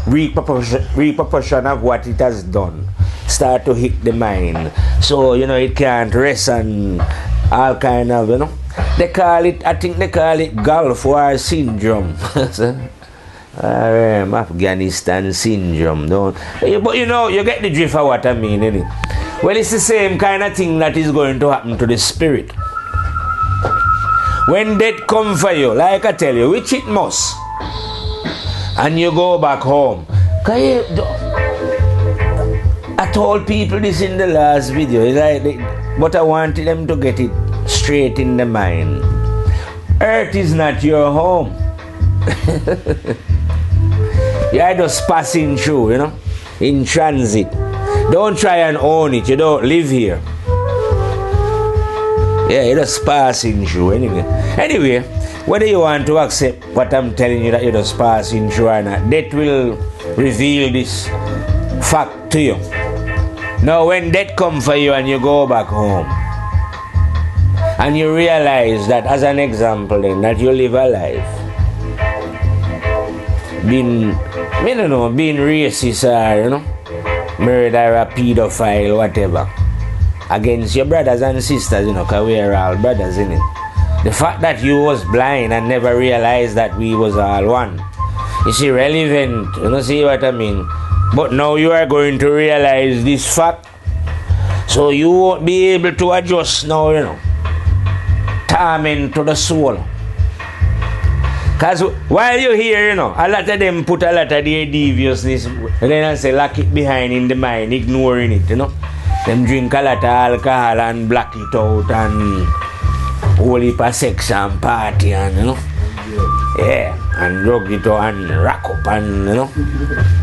repercussion of what it has done start to hit the mind. So, it can't rest and all kind of, I think they call it Gulf War syndrome. Afghanistan syndrome, don't. But you get the drift of what I mean, innit? Well, it's the same kind of thing that is going to happen to the spirit. When death come for you, like I tell you, which it must, and you go back home. I told people this in the last video, but I wanted them to get it straight in the mind. Earth is not your home. You're just passing through, in transit. Don't try and own it. You don't live here. Yeah, you're just passing through Anyway, whether you want to accept what I'm telling you that you're just passing through or not, death will reveal this fact to you. Now, when death comes for you and you go back home, and you realize that, as an example, then, that you live a life being racist or, murder, a pedophile, whatever, against your brothers and sisters, because we are all brothers, innit? The fact that you was blind and never realized that we was all one is irrelevant, see what I mean? But now you are going to realize this fact, so you won't be able to adjust now, torment to the soul. Because while you're here, a lot of them put a lot of their deviousness, and then I say, lock it behind in the mind, ignoring it, Them drink a lot of alcohol and black it out and whole heap of sex and party and, yeah, and drug it out and rack up and,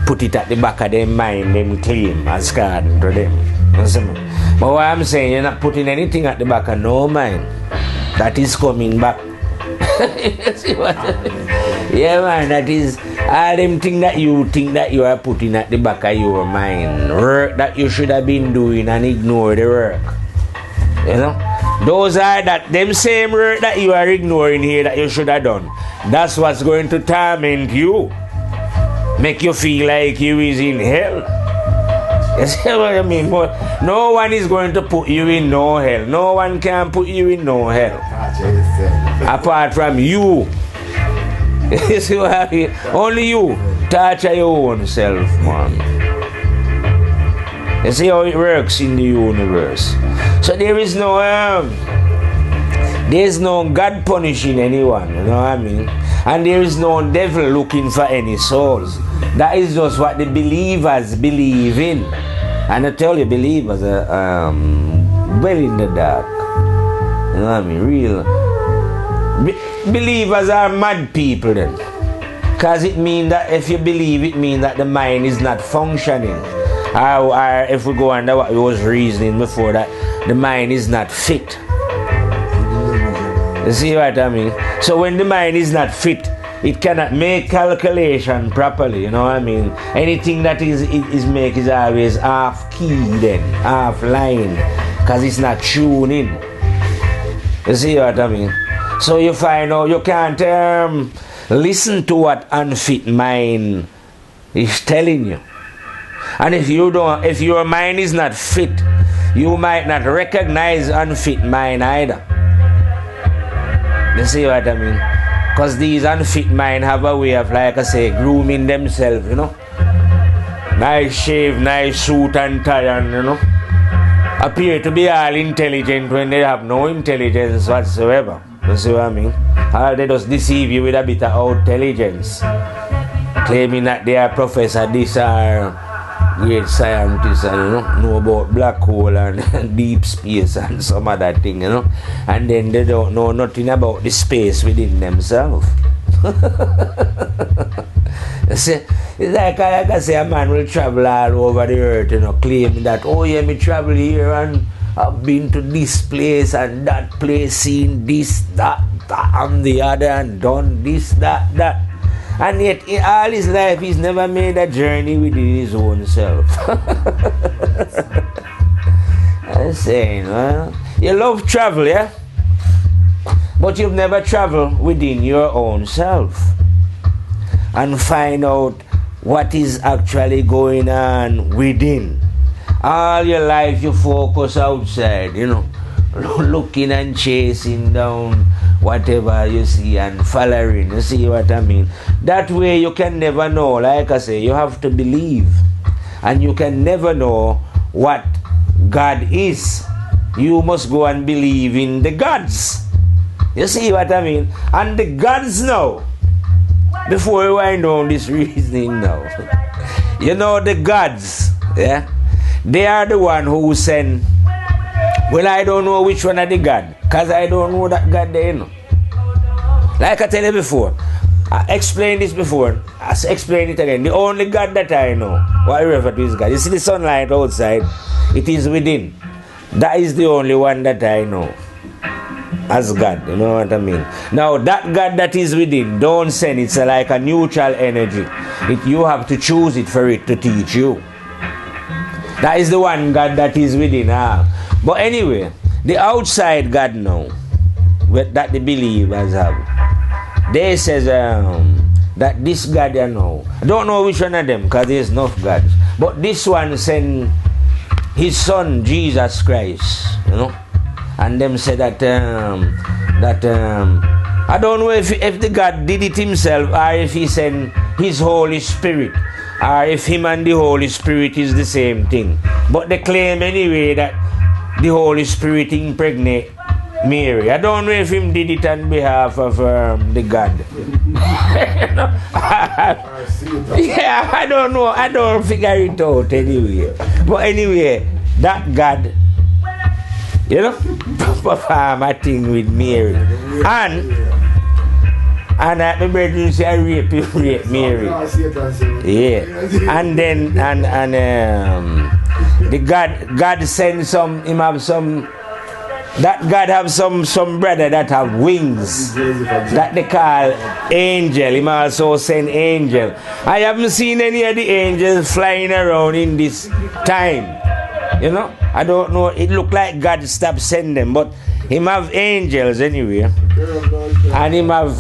put it at the back of their mind, them claim as God to them. But what I'm saying, you're not putting anything at the back of no mind. That is coming back. See what? Yeah, man, that is all them things that you think that you are putting at the back of your mind. Work that you should have been doing and ignore the work. Those are them same work that you are ignoring here that you should have done. That's what's going to torment you. Make you feel like you is in hell. You see what I mean? But no one is going to put you in no hell. No one can put you in no hell. Apart from you. You see what I mean? Only you. Torture your own self, man. You see how it works in the universe. So there's no God punishing anyone, you know what I mean? And there is no devil looking for any souls. That is just what the believers believe in. And I tell you, believers are well in the dark. You know what I mean? Real. Believers are mad people then. Because it means that if you believe, it means that the mind is not functioning. Or if we go under what we was reasoning before, that the mind is not fit. You see what I mean? So when the mind is not fit, it cannot make calculation properly, you know what I mean? Anything that is make is always half key then, half line, because it's not tuned in. You see what I mean? So you find out you can't listen to what unfit mind is telling you. And if your mind is not fit, you might not recognize unfit mind either. You see what I mean? Because these unfit mind have a way of, like I say, grooming themselves, you know. Nice shave, nice suit and tie, and, you know. appear to be all intelligent when they have no intelligence whatsoever. You see what I mean? Or they just deceive you with a bit of intelligence, claiming that they are professor this or great scientists and know about black hole and deep space and some other thing, and then they don't know nothing about the space within themselves. You see, it's like I say, a man will travel all over the earth, claiming that, oh yeah, me travel here and I've been to this place and that place, seen this, that, and the other, and done this, that. And yet, in all his life, he's never made a journey within his own self. I'm saying, you love travel, yeah? But you've never traveled within your own self and find out what is actually going on within. All your life you focus outside, looking and chasing down whatever you see and following. You see what I mean? That way you can never know. Like I say, you have to believe, and you can never know what God is. You must go and believe in the gods. You see what I mean? And the gods now, before we wind down this reasoning now, the gods, yeah, they are the one who send. Well, I don't know which one are the God, because I don't know that God there, Like I tell you before, I explained this before, I explain it again. The only God that I know, what I refer to is God. You see the sunlight outside, it is within. That is the only one that I know as God, you know what I mean? Now, that God that is within, don't send, it's like a neutral energy. You have to choose it for it to teach you. That is the one God that is within. But anyway, the outside God now, that the believers have, they says that this God I know, I don't know which one of them, because there's enough gods, but this one sent his son Jesus Christ, and them say that I don't know if the God did it himself, or if he sent his Holy Spirit, or if him and the Holy Spirit is the same thing. But they claim anyway that the Holy Spirit impregnate Mary. I don't know if him did it on behalf of the God. Yeah, I don't know. I don't figure it out anyway. But anyway, that God, perform a thing with Mary. And my brethren say I rape Mary. Yeah. And then the God send that God have some brother that have wings that they call angel. Him also send angel. I haven't seen any of the angels flying around in this time. I don't know. It look like God stopped sending them, but him have angels anyway, and him have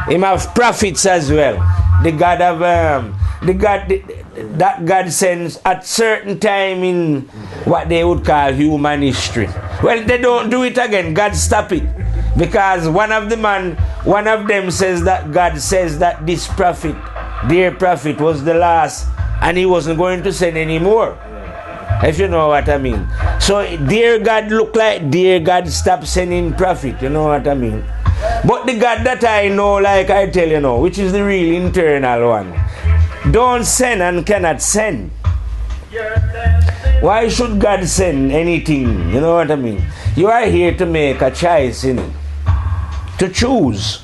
him have prophets as well. The God of that God sends at certain time in what they would call human history. Well, they don't do it again. God stop it, because one of them says that God says that this prophet, their prophet, was the last, and he wasn't going to send any more. If you know what I mean. So dear God look like dear God stop sending prophet. You know what I mean. But the God that I know, like I tell you now, which is the real internal one, don't send and cannot send. Why should God send anything? You know what I mean? You are here to make a choice, to choose.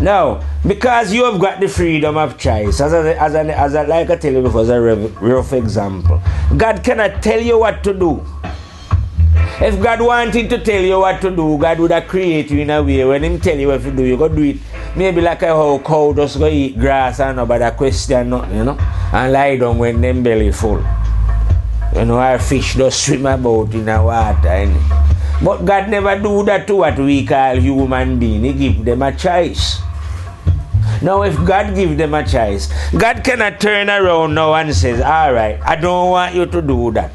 Now, because you have got the freedom of choice, as like I tell you before, as a rough example, God cannot tell you what to do. If God wanted to tell you what to do, God would have created you in a way when Him tell you what to do, you go do it. Maybe like how cow just go eat grass and nobody question nothing, and lie down when them belly full. Our fish just swim about in the water. But God never do that to what we call human being. He give them a choice. Now if God give them a choice, God cannot turn around now and says, alright, I don't want you to do that.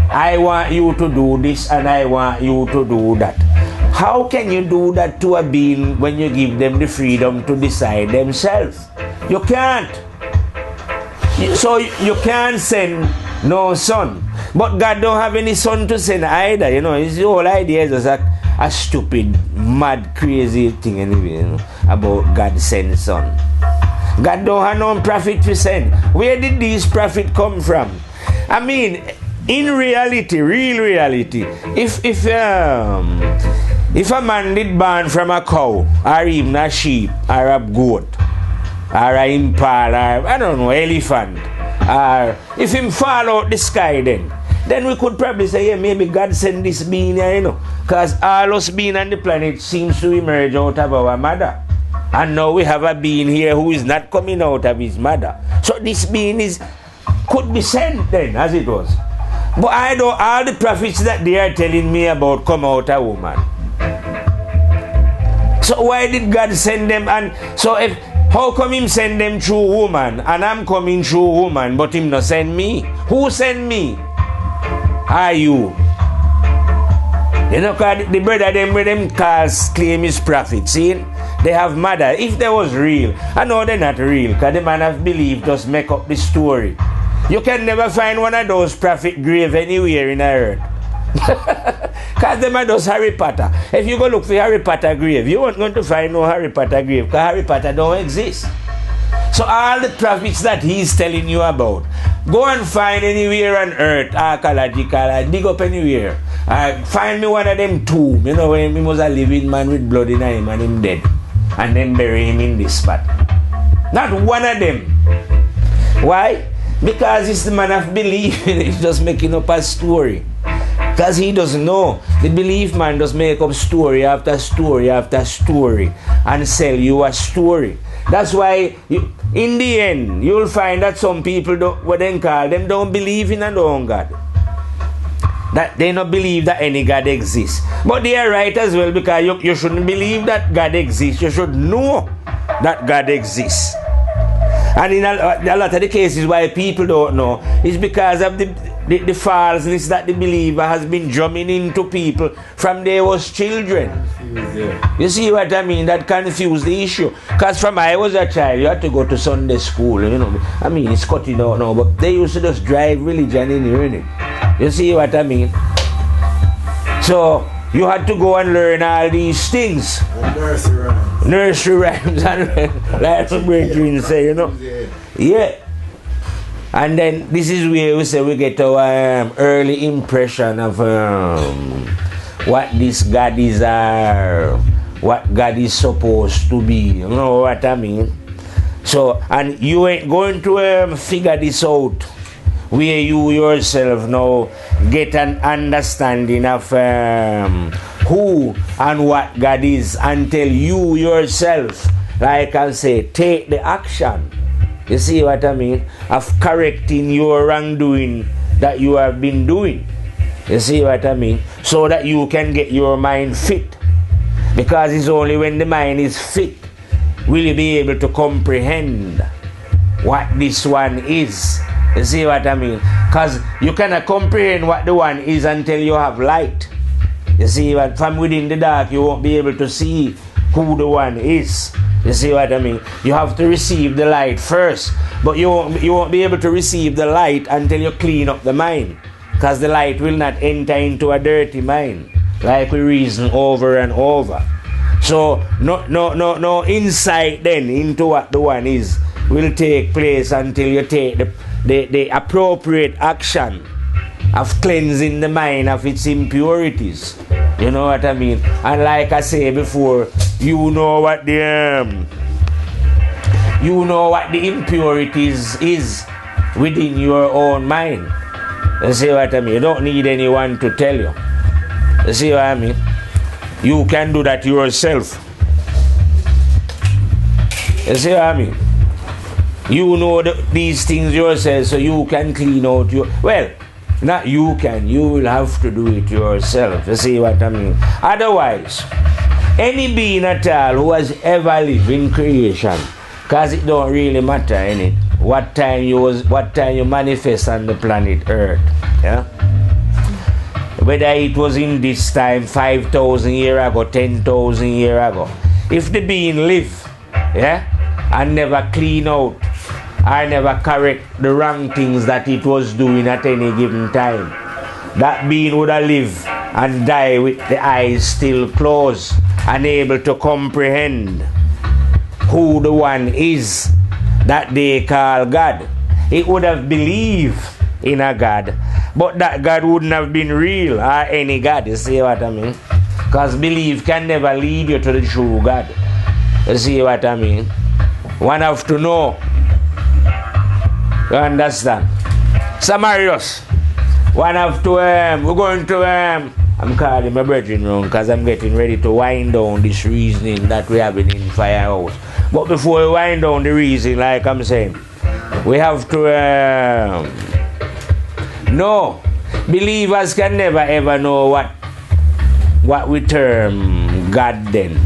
I want you to do this and I want you to do that. How can you do that to a being when you give them the freedom to decide themselves? You can't. So you can't send no son. But God don't have any son to send either, you know. His whole idea is just a stupid, mad, crazy thing anyway, you know, about God send son. God don't have no prophet to send. Where did these prophets come from? I mean, in reality, real reality, if a man did born from a cow, or even a sheep, or a goat, or a impala, or I don't know, elephant, or if him fall out the sky then we could probably say, yeah, maybe God sent this being here, you know, because all us being on the planet seems to emerge out of our mother. And now we have a being here who is not coming out of his mother. So this being could be sent then, as it was. But I know all the prophets that they are telling me about come out a woman. So why did God send them? And so how come him send them through woman and I'm coming through woman but him not send me? Who send me? Are you? You know, cause the brother them claim is prophet. See? They have mother. If they was real, I know they're not real, because the man have believed just make up the story. You can never find one of those prophet grave anywhere in the earth. Because them are those Harry Potter. If you go look for Harry Potter grave, you won't going to find no Harry Potter grave, because Harry Potter don't exist. So all the prophets that he's telling you about, go and find anywhere on earth, archaeological, dig up anywhere. Find me one of them tomb, you know, when he was a living man with blood in him and him dead. And then bury him in this spot. Not one of them. Why? Because it's the man of belief. He's just making up a story. Because he doesn't know. The belief man does make up story after story after story and sell you a story. That's why in the end you'll find that some people don't believe in an own God. That they don't believe that any God exists. But they are right as well, because you shouldn't believe that God exists. You should know that God exists. And in a lot of the cases why people don't know is because of the falseness that the believer has been drumming into people from they was children. You see what I mean? That confused the issue. Because from I was a child, you had to go to Sunday school, you know. I mean, it's cutting out now, but they used to just drive religion in here, innit? You see what I mean? So you had to go and learn all these things. Nursery rhymes. Nursery rhymes and like some brethren say, you know. Yeah. And then this is where we say we get our early impression of what this God is, what God is supposed to be. You know what I mean? So, and you ain't going to figure this out where you yourself now get an understanding of who and what God is until you yourself, like I say, take the action. You see what I mean? Of correcting your wrongdoing that you have been doing. You see what I mean? So that you can get your mind fit. Because it's only when the mind is fit will you be able to comprehend what this one is. You see what I mean? Because you cannot comprehend what the one is until you have light. You see what? From within the dark you won't be able to see who the one is. You see what I mean? You have to receive the light first. But you won't be able to receive the light until you clean up the mind. Because the light will not enter into a dirty mind. Like we reason over and over. So no insight then into what the one is will take place until you take the appropriate action of cleansing the mind of its impurities. You know what I mean? And like I say before, you know what the impurities is within your own mind. You see what I mean? You don't need anyone to tell you. You see what I mean? You can do that yourself. You see what I mean? You know these things yourself, so you can clean out your... Well, not you can. You will have to do it yourself. You see what I mean? Otherwise, any being at all who has ever lived in creation, because it don't really matter, innit? What time you manifest on the planet Earth, yeah? Whether it was in this time 5,000 years ago, 10,000 years ago, if the being live, yeah, and never clean out or never correct the wrong things that it was doing at any given time, that being would have lived and die with the eyes still closed, unable to comprehend who the one is that they call God. It would have believed in a God, but that God wouldn't have been real, or any God. You see what I mean? Because belief can never lead you to the true God. You see what I mean? One have to know. You understand? Samarius, one have to, we're going to, I'm calling my brethren round because I'm getting ready to wind down this reasoning that we're having in Firehouse. But before we wind down the reasoning, like I'm saying, we have to know. Believers can never ever know what we term God then.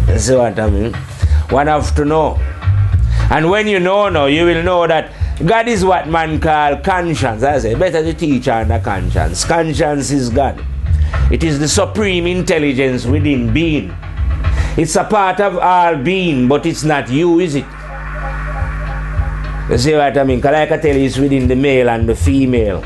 You see what I mean? One have to know. And when you know now, you will know that God is what man call conscience. I say, better to teach on the conscience. Conscience is God. It is the supreme intelligence within being. It's a part of all being, but it's not you, is it? You see what I mean? Because like I tell you, it's within the male and the female.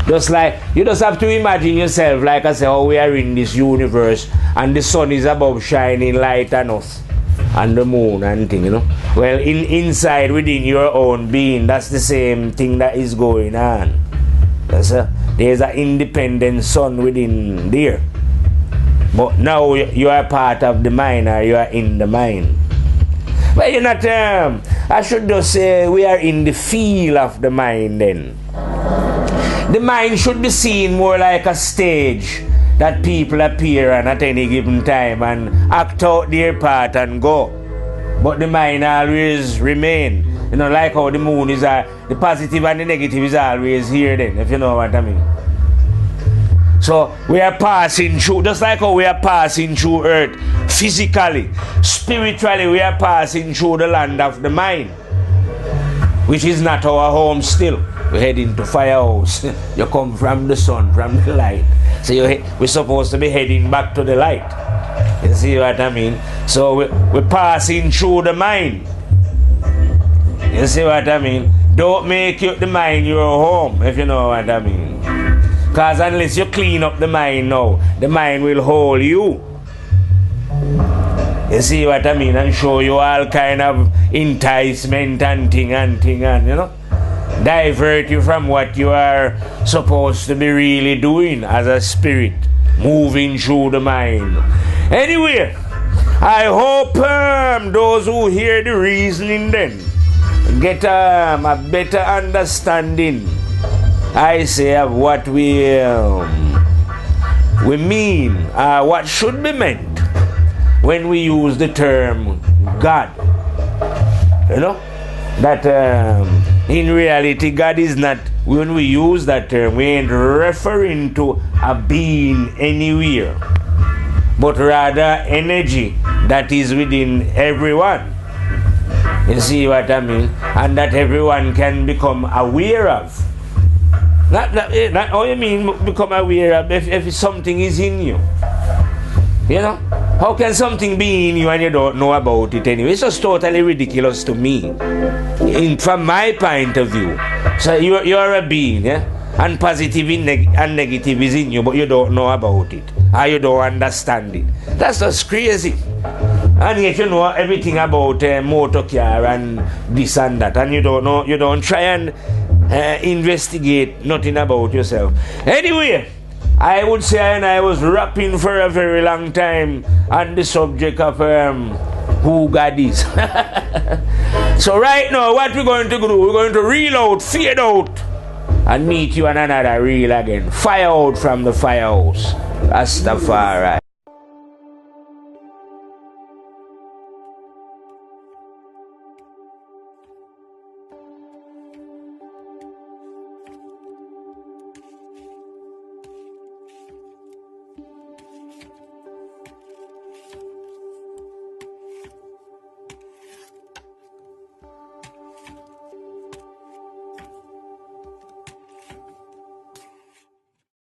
Just like, you just have to imagine yourself, like I say, how we are in this universe, and the sun is above shining light on us, and the moon and thing, you know. Well, inside within your own being, that's the same thing that is going on. There's an independent sun within there. But now you are part of the mind, or you are in the mind. But you're not, I should just say we are in the feel of the mind then. The mind should be seen more like a stage that people appear on at any given time and act out their part and go. But the mind always remain. You know, like how the moon is, the positive and the negative is always here then, if you know what I mean. So we are passing through, just like how we are passing through earth, physically, spiritually we are passing through the land of the mind, which is not our home still. We're heading to Firehouse. You come from the sun, from the light. So we're supposed to be heading back to the light. You see what I mean? So we're passing through the mind. You see what I mean? Don't make the mind your home, if you know what I mean. Because unless you clean up the mind now, the mind will hold you. You see what I mean? And show you all kind of enticement and thing and you know. Divert you from what you are supposed to be really doing as a spirit, moving through the mind. Anyway, I hope those who hear the reasoning then get a better understanding, I say, of what we mean, what should be meant when we use the term God. You know, that in reality God is not, when we use that term, we ain't referring to a being anywhere, but rather energy that is within everyone. You see what I mean? And that everyone can become aware of. Not how you mean become aware of if something is in you. You know? How can something be in you and you don't know about it anyway? It's just totally ridiculous to me. From my point of view. So you're a being, yeah? And positive and negative is in you, but you don't know about it. Or you don't understand it. That's just crazy. And yet you know everything about motor car and this and that, and you don't know, you don't try and investigate nothing about yourself. Anyway, I would say I was rapping for a very long time on the subject of who God is. So right now, what we're going to do, we're going to reel out, fade out, and meet you on another reel again. Fire out from the Firehouse. Rastafari.